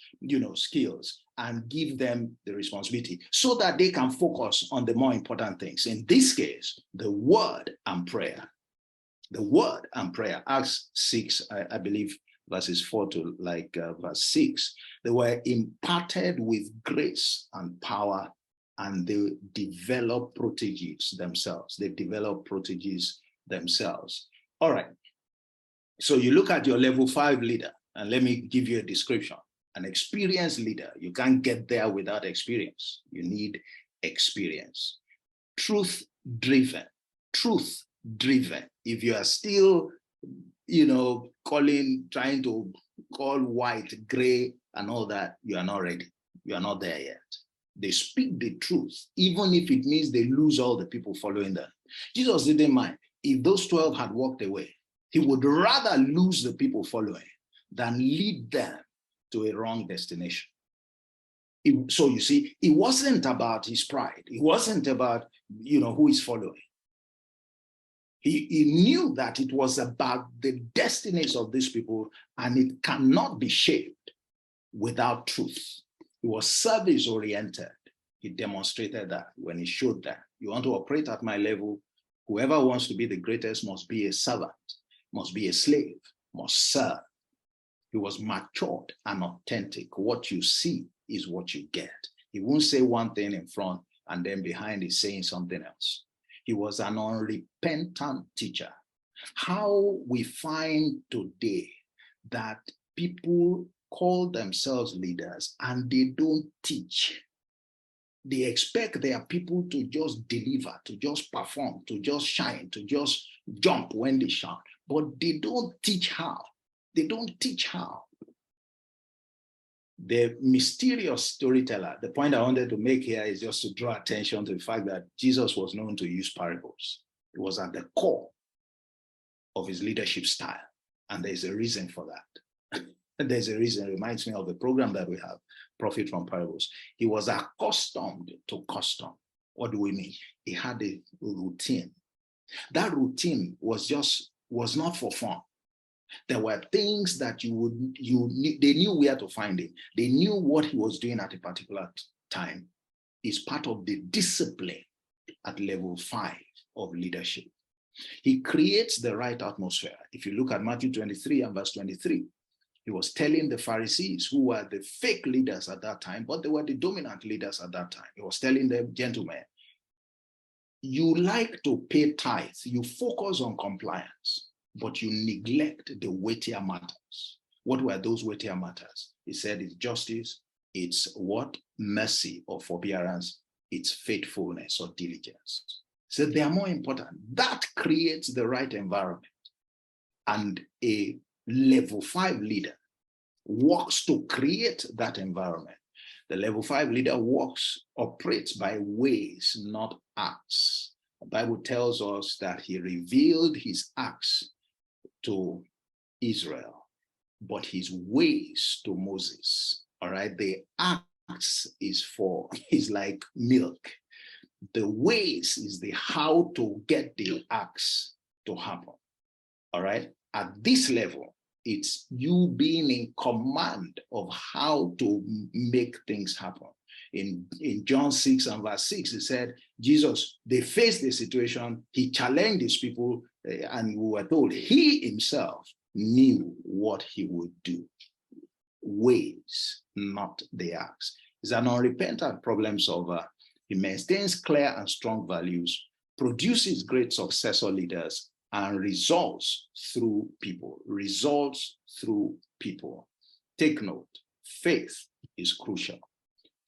skills, and give them the responsibility so that they can focus on the more important things. In this case, the word and prayer. The word and prayer. Acts 6, I believe, verses 4 to verse 6, they were imparted with grace and power, and they developed proteges themselves. They developed proteges themselves. All right. So you look at your level 5 leader, and let me give you a description. An experienced leader, you can't get there without experience. You need experience. Truth-driven. Truth-driven. If you are still trying to call white, gray, and all that, you are not ready. You are not there yet. They speak the truth, even if it means they lose all the people following them. Jesus didn't mind. If those 12 had walked away, he would rather lose the people following than lead them to a wrong destination. So you see, it wasn't about his pride. It wasn't about, who is following. He knew that it was about the destinies of these people, and it cannot be shaped without truth. He was service-oriented. He demonstrated that when he showed that. You want to operate at my level, whoever wants to be the greatest must be a servant, must be a slave, must serve. He was matured and authentic. What you see is what you get. He won't say one thing in front and then behind he's saying something else. He was an unrepentant teacher. How we find today that people call themselves leaders and they don't teach. They expect their people to just deliver, to just perform, to just shine, to just jump when they shout, but they don't teach how. They don't teach how. The mysterious storyteller, the point I wanted to make here is just to draw attention to the fact that Jesus was known to use parables. It was at the core of his leadership style. And there's a reason for that. There's a reason. It reminds me of the program that we have, Profit from Parables. He was accustomed to custom. What do we mean? He had a routine. That routine was not for fun. There were things that they knew where to find him. They knew what he was doing at a particular time. It's part of the discipline at level 5 of leadership. He creates the right atmosphere. If you look at Matthew 23 and verse 23, he was telling the Pharisees, who were the fake leaders at that time, but they were the dominant leaders at that time. He was telling them, gentlemen, you like to pay tithes, you focus on compliance, but you neglect the weightier matters. What were those weightier matters? He said it's justice, it's what? Mercy or forbearance, it's faithfulness or diligence. So they are more important. That creates the right environment. And a level 5 leader works to create that environment. The level 5 leader operates by ways, not acts. The Bible tells us that he revealed his acts to Israel, but his ways to Moses. All right, the acts is like milk. The ways is the how to get the acts to happen. All right. At this level, it's you being in command of how to make things happen. In John 6 and verse 6, he said, Jesus, they faced the situation, he challenged his people, and we were told he himself knew what he would do. Ways, not the acts. It's an unrepentant problem solver. He maintains clear and strong values, produces great successor leaders, and results through people. Results through people. Take note, faith is crucial.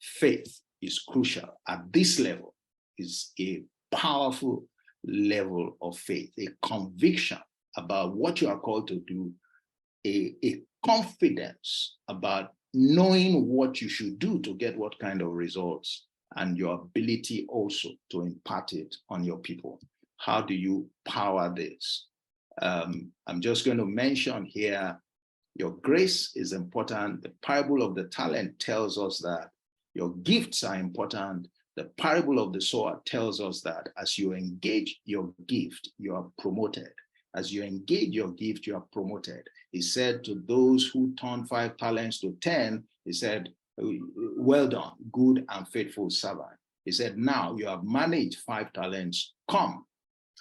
Faith is crucial. At this level is a powerful level of faith, a conviction about what you are called to do, a confidence about knowing what you should do to get what kind of results, and your ability also to impart it on your people. How do you power this? I'm just going to mention here, your grace is important. The parable of the talent tells us that your gifts are important. The parable of the sower tells us that as you engage your gift, you are promoted. As you engage your gift, you are promoted. He said to those who turned 5 talents to 10, he said, well done, good and faithful servant. He said, now you have managed 5 talents, come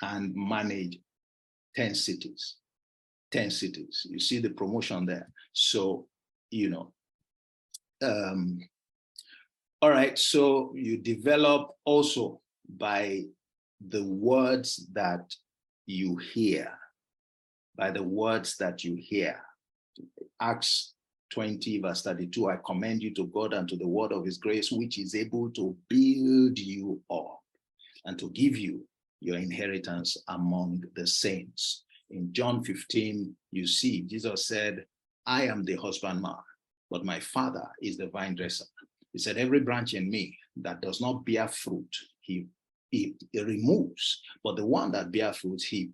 and manage 10 cities. 10 cities. You see the promotion there. So, you know, all right, so you develop also by the words that you hear, by the words that you hear. Acts 20 verse 32, I commend you to God and to the word of his grace, which is able to build you up and to give you your inheritance among the saints. In John 15, you see, Jesus said, I am the husbandman, but my Father is the vine dresser. He said, every branch in me that does not bear fruit, he removes, but the one that bear fruit, he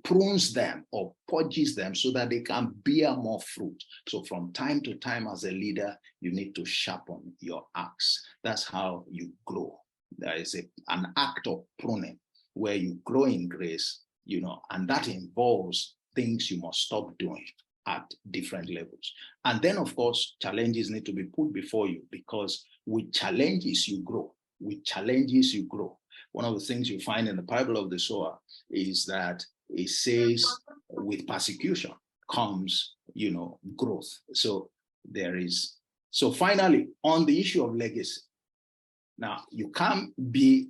prunes them or purges them so that they can bear more fruit. So from time to time as a leader, you need to sharpen your axe. That's how you grow. There is an act of pruning where you grow in grace, you know, and that involves things you must stop doing at different levels. And then, of course, challenges need to be put before you, because with challenges you grow. With challenges you grow. One of the things you find in the parable of the sower is that it says with persecution comes, you know, growth. So there is, so finally, on the issue of legacy, now you can't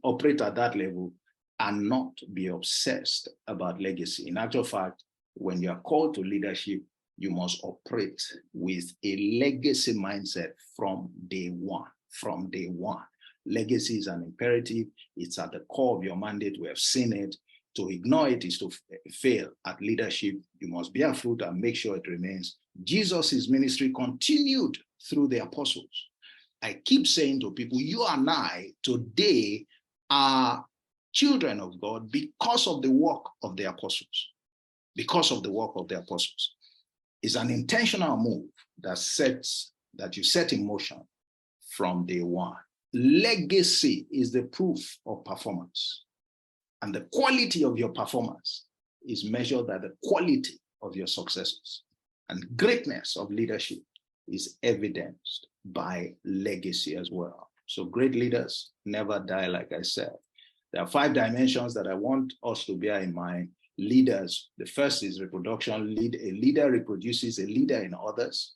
operate at that level and not be obsessed about legacy. In actual fact, when you are called to leadership, you must operate with a legacy mindset from day one. From day one. Legacy is an imperative. It's at the core of your mandate. We have seen it. To ignore it is to fail at leadership. You must bear fruit and make sure it remains. Jesus' ministry continued through the apostles. I keep saying to people, you and I today are children of God because of the work of the apostles. Because of the work of the apostles. It's an intentional move that you set in motion from day one. Legacy is the proof of performance. And the quality of your performance is measured by the quality of your successes. And greatness of leadership is evidenced by legacy as well. So great leaders never die, like I said. There are 5 dimensions that I want us to bear in mind. Leaders, the first is reproduction. A leader reproduces a leader in others.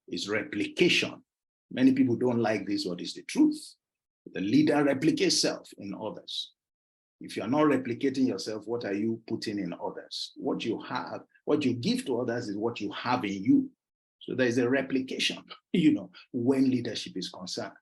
Is replication. Many people don't like this, but it's the truth. The leader replicates self in others. If you're not replicating yourself, what are you putting in others? What you have, what you give to others is what you have in you. So there is a replication, you know, when leadership is concerned.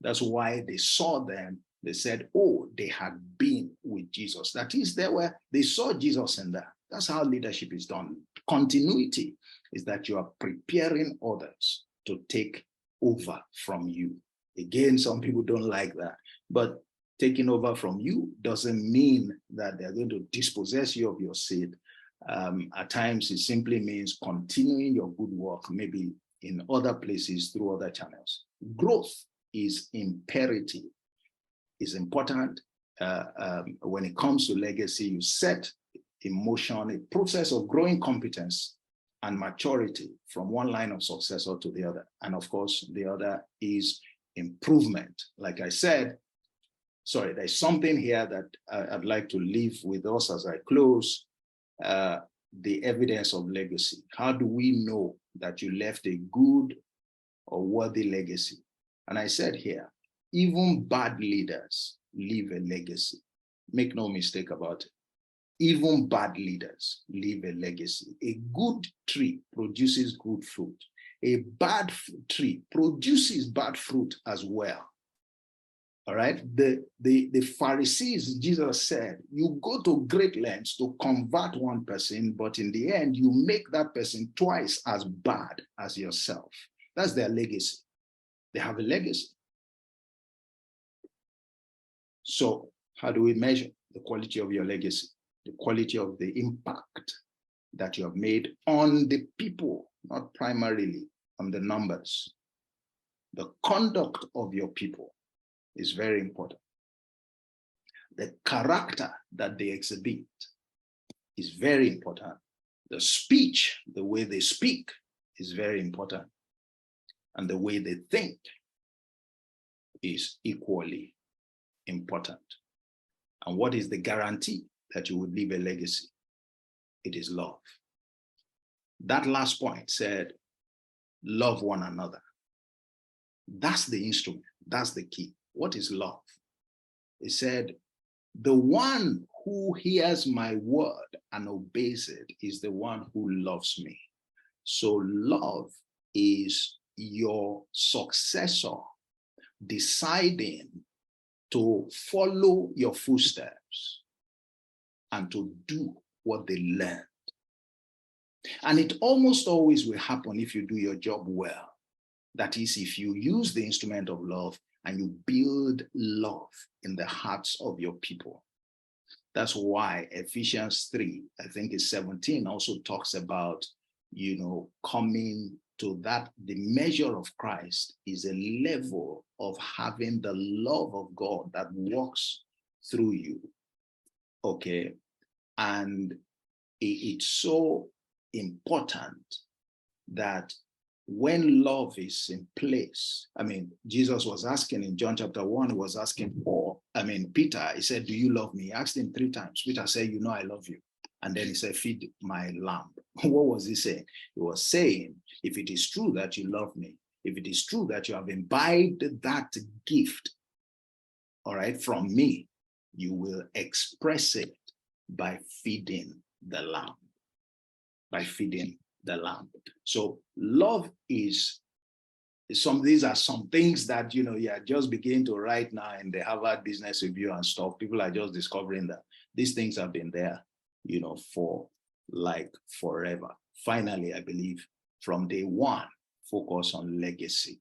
That's why they saw them. They said, oh, they had been with Jesus. That is, they saw Jesus in that. That's how leadership is done. Continuity is that you are preparing others to take over from you. Again, some people don't like that, but taking over from you doesn't mean that they're going to dispossess you of your seed. At times, it simply means continuing your good work, maybe in other places through other channels. Growth is imperative. is important. When it comes to legacy, you set in motion a process of growing competence and maturity from one line of successor to the other. And of course, the other is improvement. Like I said, sorry, there's something here that I'd like to leave with us as I close. The evidence of legacy. How do we know that you left a good or worthy legacy? And I said here, even bad leaders leave a legacy. Make no mistake about it. Even bad leaders leave a legacy. A good tree produces good fruit. A bad tree produces bad fruit as well. All right. The Pharisees, Jesus said, you go to great lengths to convert one person, but in the end, you make that person twice as bad as yourself. That's their legacy. They have a legacy. So how do we measure the quality of your legacy? The quality of the impact that you have made on the people, not primarily on the numbers. The conduct of your people is very important. The character that they exhibit is very important. The speech, the way they speak, is very important. And the way they think is equally important. And what is the guarantee that you would leave a legacy? It is love. That last point said, love one another. That's the instrument. That's the key. What is love? It said, the one who hears my word and obeys it is the one who loves me. So love is your successor deciding to follow your footsteps and to do what they learned. And it almost always will happen if you do your job well. That is, if you use the instrument of love and you build love in the hearts of your people. That's why Ephesians 3, I think it's 17, also talks about, coming to that, the measure of Christ is a level of having the love of God that works through you. Okay. And it's so important that when love is in place, Jesus was asking in John chapter 1, he was asking Peter, he said, do you love me? He asked him 3 times. Peter said, I love you. And then he said, feed my lamb. What was he saying? He was saying, if it is true that you love me, if it is true that you have imbibed that gift, all right, from me, you will express it by feeding the lamb, by feeding the lamb. So love is these are some things that, you are just beginning to write now in the Harvard Business Review and stuff. People are just discovering that these things have been there, for like forever. Finally, I believe from day one, focus on legacy.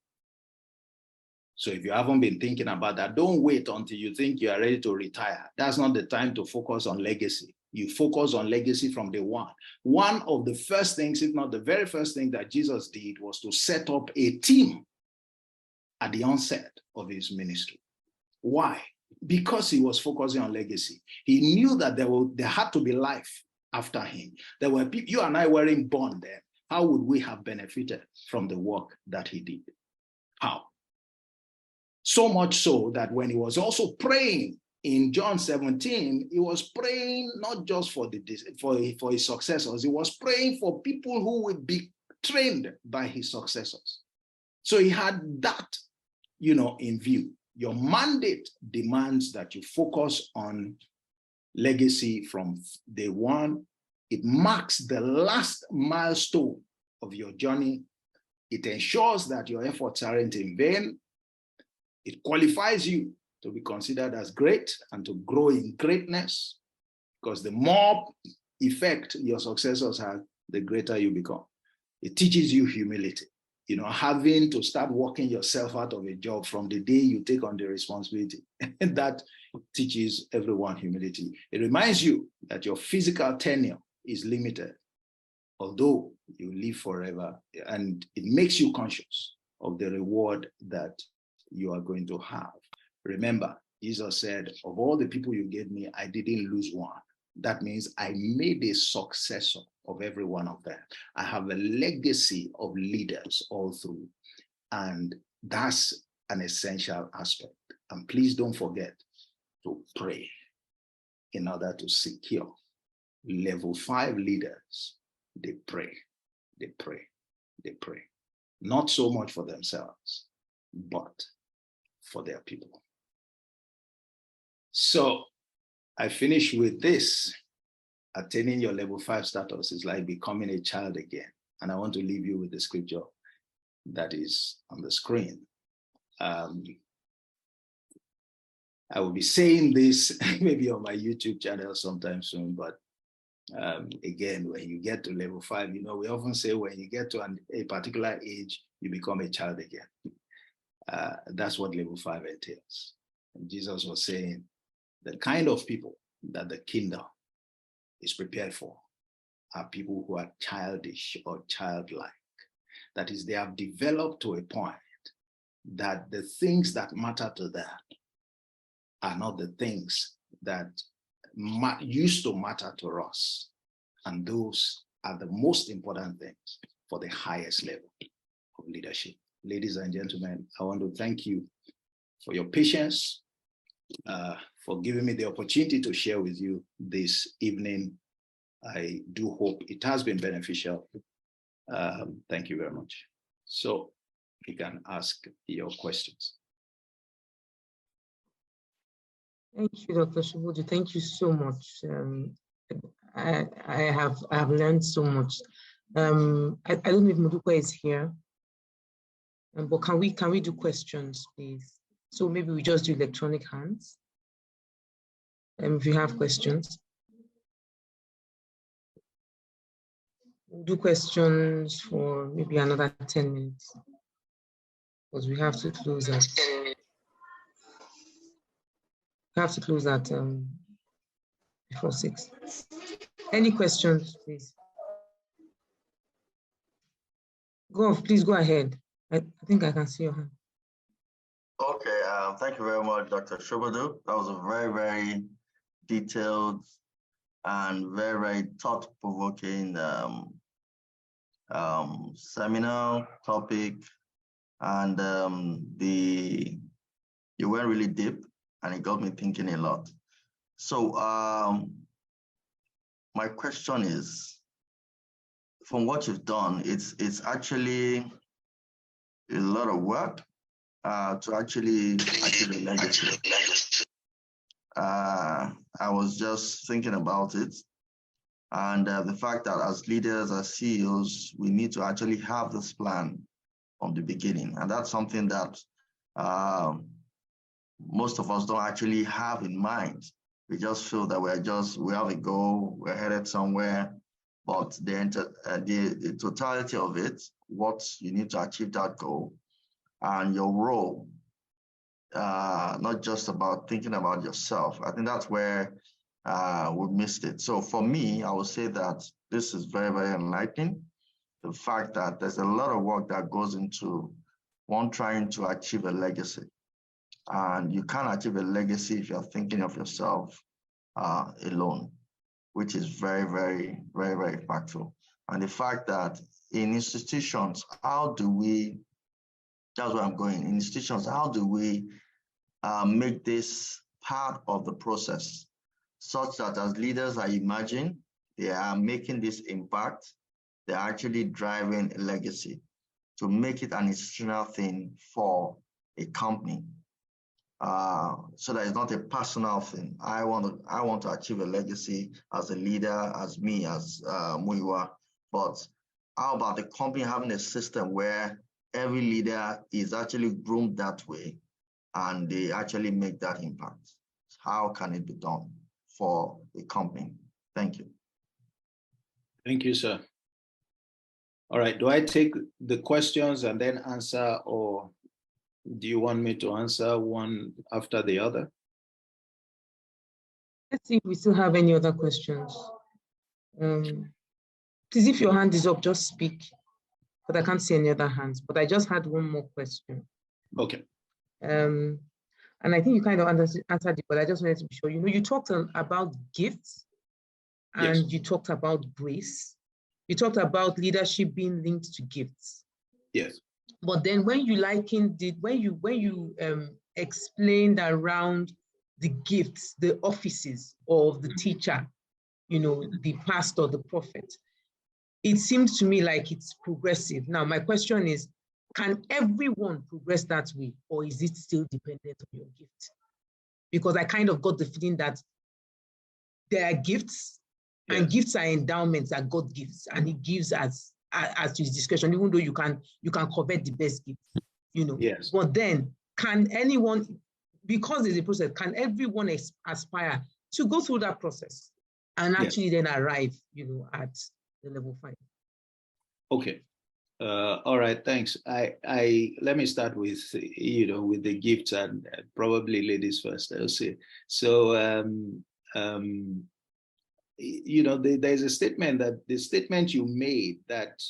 So if you haven't been thinking about that, don't wait until you think you are ready to retire. That's not the time to focus on legacy. You focus on legacy from day one. One of the first things, if not the very first thing that Jesus did, was to set up a team at the onset of his ministry. Why? Because he was focusing on legacy. He knew that there had to be life after him. There were people, you and I weren't born then. How would we have benefited from the work that he did? How? So much so that when he was also praying in John 17, he was praying not just for his successors, he was praying for people who would be trained by his successors. So he had that, in view. Your mandate demands that you focus on legacy from day one. It marks the last milestone of your journey. It ensures that your efforts aren't in vain. It qualifies you to be considered as great and to grow in greatness, because the more effect your successors have, the greater you become. It teaches you humility, having to start working yourself out of a job from the day you take on the responsibility. And that teaches everyone humility. It reminds you that your physical tenure is limited, although you live forever, and it makes you conscious of the reward that you are going to have. Remember, Jesus said, of all the people you gave me, I didn't lose one. That means I made a successor of every one of them. I have a legacy of leaders all through. And that's an essential aspect. And please don't forget to pray in order to secure. Level 5 leaders, they pray, they pray, they pray. Not so much for themselves, but for their people. So I finish with this. Attaining your level 5 status is like becoming a child again. And I want to leave you with the scripture that is on the screen. I will be saying this maybe on my YouTube channel sometime soon, but again, when you get to level 5, we often say when you get to a particular age, you become a child again. That's what level 5 entails. And Jesus was saying the kind of people that the kingdom is prepared for are people who are childish or childlike. That is, they have developed to a point that the things that matter to them are not the things that used to matter to us. And those are the most important things for the highest level of leadership. Ladies and gentlemen, I want to thank you for your patience, for giving me the opportunity to share with you this evening. I do hope it has been beneficial. Thank you very much. So you can ask your questions. Thank you, Dr. Sobodu. Thank you so much. I have learned so much. I don't know if Modupe is here, but can we do questions, please? So maybe we just do electronic hands. If you have questions, we'll do questions for maybe another 10 minutes because we have to close at. We have to close at before 6. Any questions, please? Please go ahead. I think I can see your hand. Okay, thank you very much, Dr. Sobodu. That was a very, very detailed and very, very thought-provoking seminar topic, and you went really deep, and it got me thinking a lot. So my question is, from what you've done, it's actually a lot of work to actually achieve a legacy. I was just thinking about it, and the fact that as leaders, as CEOs, we need to actually have this plan from the beginning, and that's something that most of us don't actually have in mind. We just feel that we have a goal, we're headed somewhere, but the totality of it, what you need to achieve that goal, and your role, not just about thinking about yourself. I think that's where we missed it. So for me, I would say that this is very, very enlightening. The fact that there's a lot of work that goes into one trying to achieve a legacy. And you can't achieve a legacy if you're thinking of yourself alone, which is very, very, very, very impactful. And the fact that in institutions, that's where I'm going. In institutions, how do we make this part of the process such that as leaders, I imagine they are making this impact, they're actually driving a legacy to make it an institutional thing for a company. So that it's not a personal thing. I want to achieve a legacy as a leader, as me, as Muyiwa. But how about the company having a system where every leader is actually groomed that way and they actually make that impact? How can it be done for the company? Thank you. Thank you, sir. All right, do I take the questions and then answer, or do you want me to answer one after the other? Let's see if we still have any other questions. Please, if your hand is up, just speak, but I can't see any other hands. But I just had one more question. Okay. I and I think you kind of answered it, but I just wanted to be sure. You know, you talked about gifts, and Yes. you talked about grace. You talked about leadership being linked to gifts. Yes. But then when you likened it, when you explained around the gifts, the offices of the teacher, you know, the pastor, the prophet, it seems to me like it's progressive. Now, my question is, can everyone progress that way, or is it still dependent on your gift? Because I kind of got the feeling that there are gifts, Yes. and gifts are endowments that God gives, and He gives as to His discretion, even though you can covet the best gift, you know. Yes. But then, can anyone, because there's a process, can everyone aspire to go through that process and actually then arrive, you know, at the level 5? Okay. All right. Thanks. I let me start with, you know, with the gifts, and probably ladies first, I'll say. So, you know, there's a statement that the statement you made that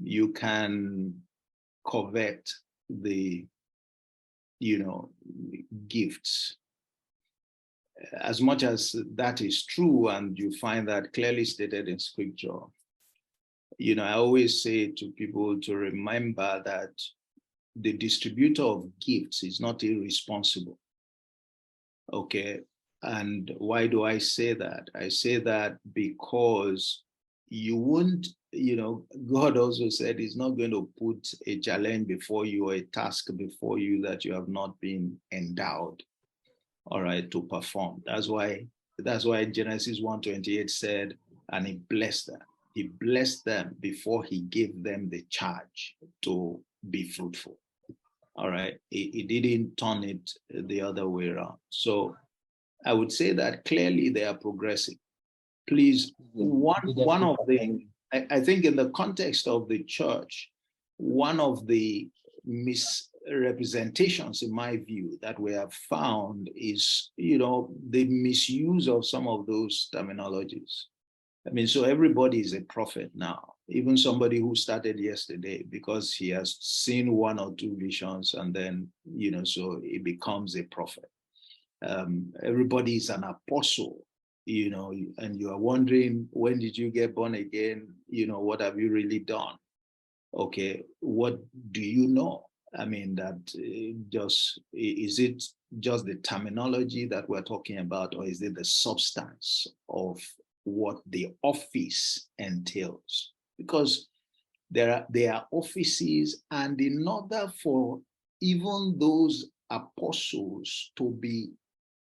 you can covet the, you know, gifts. As much as that is true, and you find that clearly stated in scripture, you know, I always say to people to remember that the distributor of gifts is not irresponsible. Okay. And why do I say that? I say that because you won't, you know, God also said He's not going to put a challenge before you or a task before you that you have not been endowed, all right, to perform. That's why Genesis 1:28 said, and He blessed them. He blessed them before He gave them the charge to be fruitful. All right. He didn't turn it the other way around. So I would say that clearly they are progressing. Please, one of the, I think in the context of the church, one of the misrepresentations, in my view, that we have found is, you know, the misuse of some of those terminologies. I mean, so everybody is a prophet now, even somebody who started yesterday, because he has seen one or two visions, and then, you know, so he becomes a prophet. Everybody is an apostle, you know, and you are wondering, when did you get born again? You know, what have you really done? Okay, what do you know? I mean, that is it just the terminology that we're talking about, or is it the substance of what the office entails? Because there are offices, and in order for even those apostles to be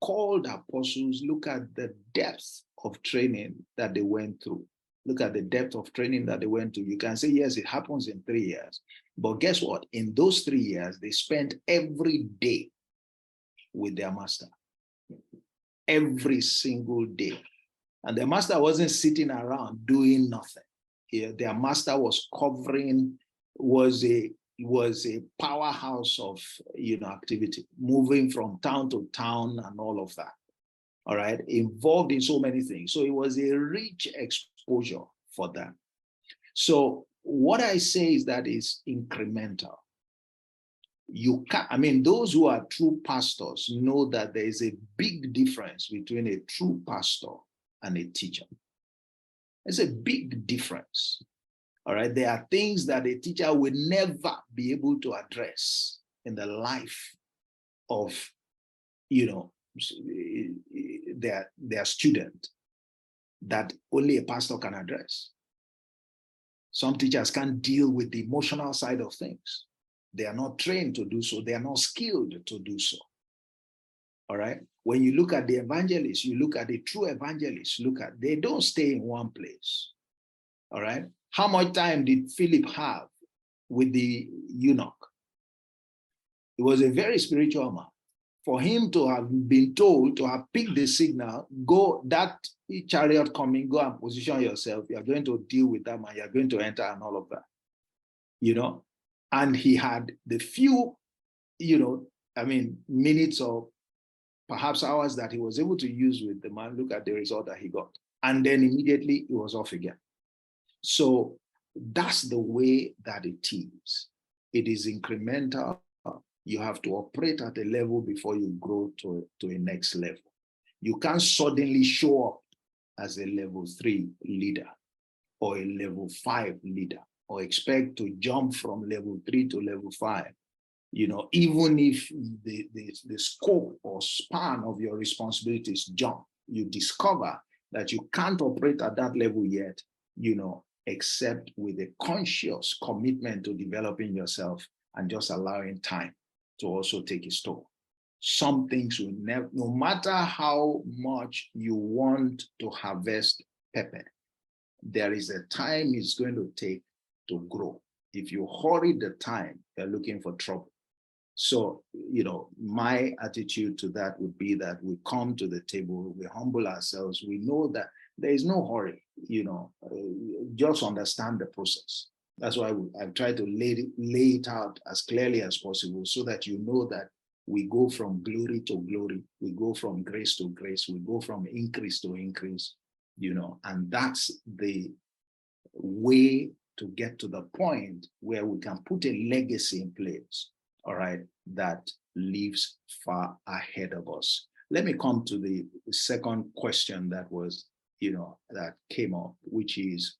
called apostles, look at the depth of training that they went through. Look at the depth of training that they went through. You can say, yes, it happens in 3 years. But guess what? In those 3 years, they spent every day with their master. Every single day. And their master wasn't sitting around doing nothing. Yeah, their master was covering, was a powerhouse of, you know, activity, moving from town to town and all of that. All right, involved in so many things. So it was a rich exposure for them. So what I say is that it's incremental. You can't, I mean, those who are true pastors know that there is a big difference between a true pastor and a teacher. There's a big difference. All right, there are things that a teacher will never be able to address in the life of, you know, their student, that only a pastor can address. Some teachers can't deal with the emotional side of things. They are not trained to do so. They are not skilled to do so. All right. When you look at the evangelists, you look at the true evangelists, they don't stay in one place. All right. How much time did Philip have with the eunuch? He was a very spiritual man. For him to have been told, to have picked the signal, go, that chariot coming, go and position yourself. You are going to deal with that man. You are going to enter, and all of that. You know, and he had the few, you know, I mean, minutes or perhaps hours that he was able to use with the man. Look at the result that he got. And then immediately he was off again. So that's the way that it is. It is incremental. You have to operate at a level before you grow to a next level. You can't suddenly show up as a level 3 leader or a level 5 leader or expect to jump from level 3 to level 5. Even if the scope or span of your responsibilities jump, you discover that you can't operate at that level yet, except with a conscious commitment to developing yourself and just allowing time to also take its toll. Some things will never, no matter how much you want to harvest pepper, there is a time it's going to take to grow. If you hurry the time, you're looking for trouble. So, my attitude to that would be that we come to the table, we humble ourselves, we know that there is no hurry, just understand the process. That's why I've tried to lay it out as clearly as possible so that you know that we go from glory to glory, we go from grace to grace, we go from increase to increase, and that's the way to get to the point where we can put a legacy in place, all right, that lives far ahead of us. Let me come to the second question that was, that came up, which is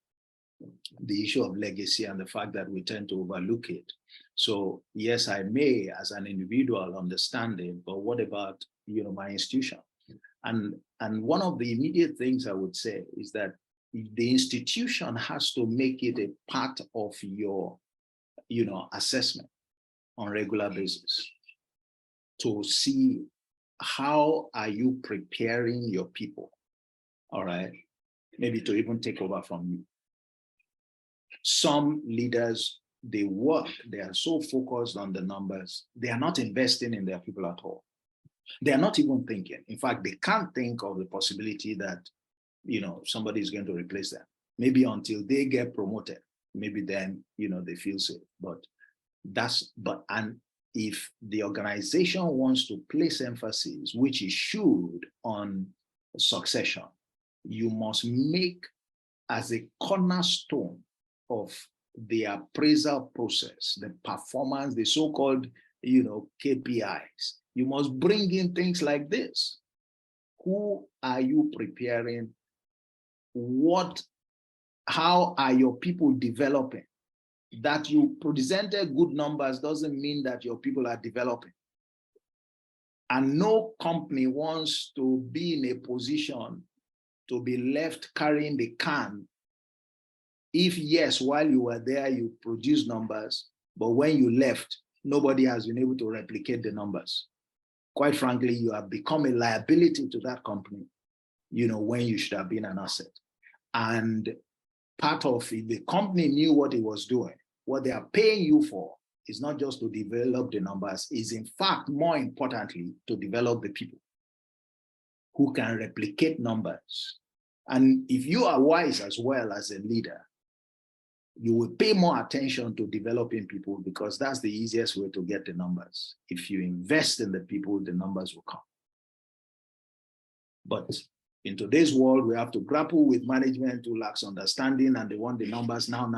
the issue of legacy and the fact that we tend to overlook it. So yes, I may, as an individual, understand it, but what about, my institution? And one of the immediate things I would say is that the institution has to make it a part of your, assessment on a regular basis to see how are you preparing your people, all right, maybe to even take over from you. Some leaders, they are so focused on the numbers, they are not investing in their people at all. They are not even thinking. In fact, they can't think of the possibility that, somebody is going to replace them. Maybe until they get promoted, maybe then, they feel safe. And if the organization wants to place emphasis, which it should, on succession, you must make as a cornerstone of the appraisal process, the performance, the so-called, KPIs. You must bring in things like this. Who are you preparing? How are your people developing? That you presented good numbers doesn't mean that your people are developing. And no company wants to be in a position to be left carrying the can. If yes, while you were there, you produced numbers, but when you left, nobody has been able to replicate the numbers. Quite frankly, you have become a liability to that company, when you should have been an asset. And part of it, the company knew what it was doing. What they are paying you for is not just to develop the numbers, is in fact, more importantly, to develop the people who can replicate numbers. And if you are wise as well as a leader, you will pay more attention to developing people because that's the easiest way to get the numbers. If you invest in the people, the numbers will come. But in today's world, we have to grapple with management who lacks understanding and they want the numbers now,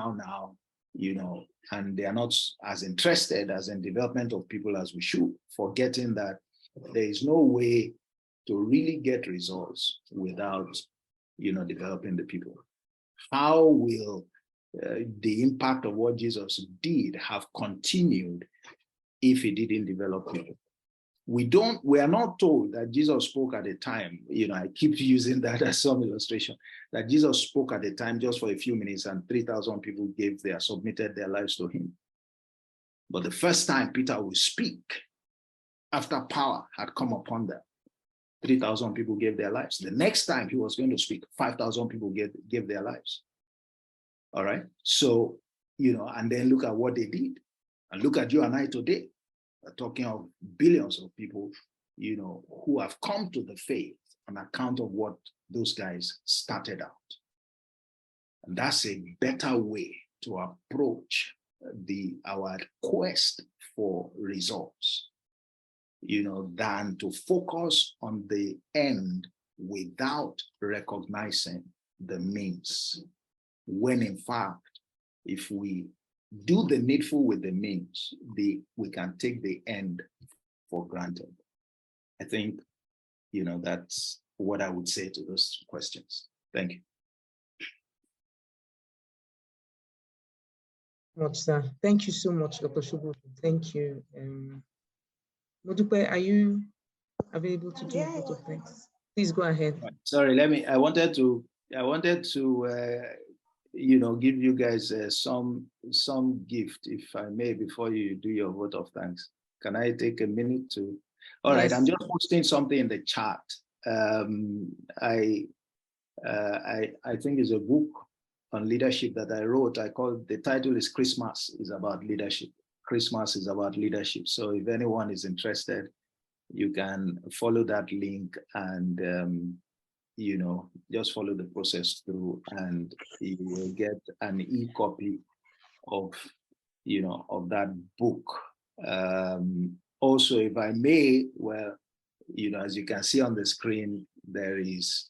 and they are not as interested as in development of people as we should, forgetting that there is no way to really get results without, developing the people. How will the impact of what Jesus did have continued if he didn't develop people? We are not told that Jesus spoke at a time, I keep using that as some illustration, that Jesus spoke at a time just for a few minutes and 3,000 people submitted their lives to him. But the first time Peter would speak, after power had come upon them, 3,000 people gave their lives. The next time he was going to speak, 5,000 people gave their lives. All right. So, and then look at what they did. And look at you and I today. We're talking of billions of people, who have come to the faith on account of what those guys started out. And that's a better way to approach our quest for results, than to focus on the end without recognizing the means. When in fact, if we do the needful with the means, we can take the end for granted. I think, that's what I would say to those questions. Thank you. Much, sir. Thank you so much, Dr. Sobodu. Thank you. Modupe, are you available to do a vote of thanks? Please go ahead. Sorry, I wanted to give you guys some gift, if I may, before you do your vote of thanks. Can I take a minute to? All right, I'm just posting something in the chat. I think it's a book on leadership that I wrote. The title is Christmas is About Leadership. Christmas is about leadership. So if anyone is interested, you can follow that link and just follow the process through, and you will get an e-copy of that book. Also, if I may, as you can see on the screen, there is,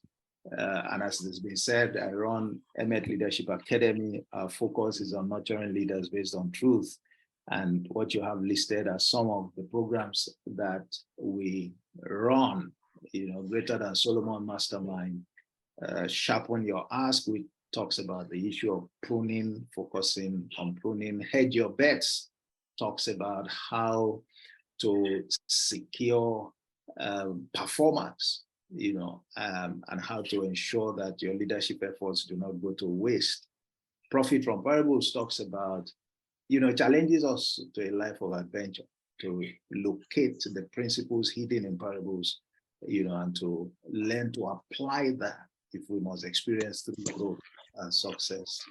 and as has been said, I run Emet Leadership Academy. Our focus is on nurturing leaders based on truth. And what you have listed are some of the programs that we run, Greater Than Solomon Mastermind, Sharpen Your Ask, which talks about the issue of pruning, focusing on pruning. Hedge Your Bets talks about how to secure performance, and how to ensure that your leadership efforts do not go to waste. Profit from Parables talks about, challenges us to a life of adventure, to locate the principles hidden in parables, and to learn to apply that if we must experience through growth and success.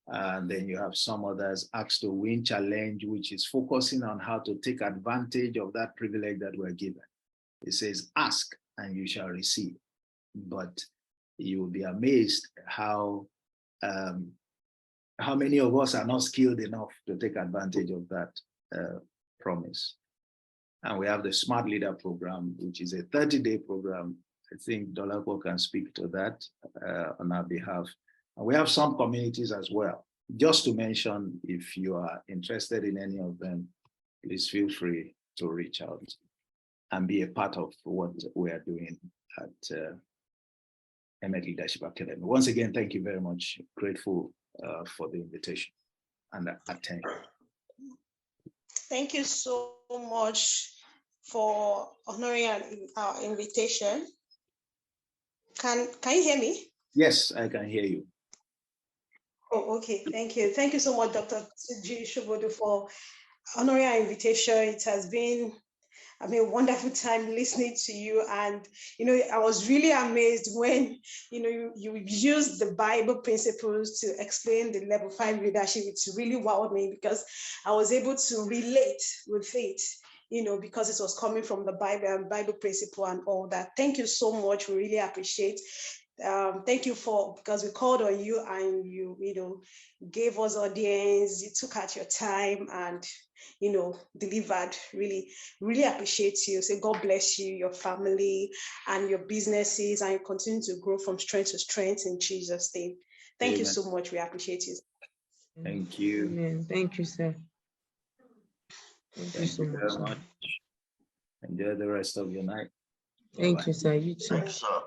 And then you have some others, Ask to Win Challenge, which is focusing on how to take advantage of that privilege that we're given. It says, ask and you shall receive. But you will be amazed how many of us are not skilled enough to take advantage of that promise. And we have the Smart Leader Program, which is a 30-day program. I think Dolapo can speak to that on our behalf. And we have some communities as well. Just to mention, if you are interested in any of them, please feel free to reach out and be a part of what we are doing at Emet Leadership Academy. Once again, thank you very much. Grateful for the invitation and attention. Thank you so much for honoring our invitation. Can you hear me? Yes, I can hear you. Oh, okay. Thank you. Thank you so much, Dr. Olatunji Sobodu, for honoring our invitation. It has been a wonderful time listening to you. And, I was really amazed when, you used the Bible principles to explain the level 5 leadership. It's really wowed me because I was able to relate with it, because it was coming from the Bible and Bible principle and all that. Thank you so much. We really appreciate. Thank you because we called on you and you gave us audience, you took out your time and delivered. Really, really appreciate you. Say God bless you, your family and your businesses, and you continue to grow from strength to strength in Jesus' name. Thank Amen. you so much. We appreciate you. Thank you. Amen. Thank you, sir. Thank you so much. Enjoy the rest of your night. Thank you, sir. You too. Thanks, sir.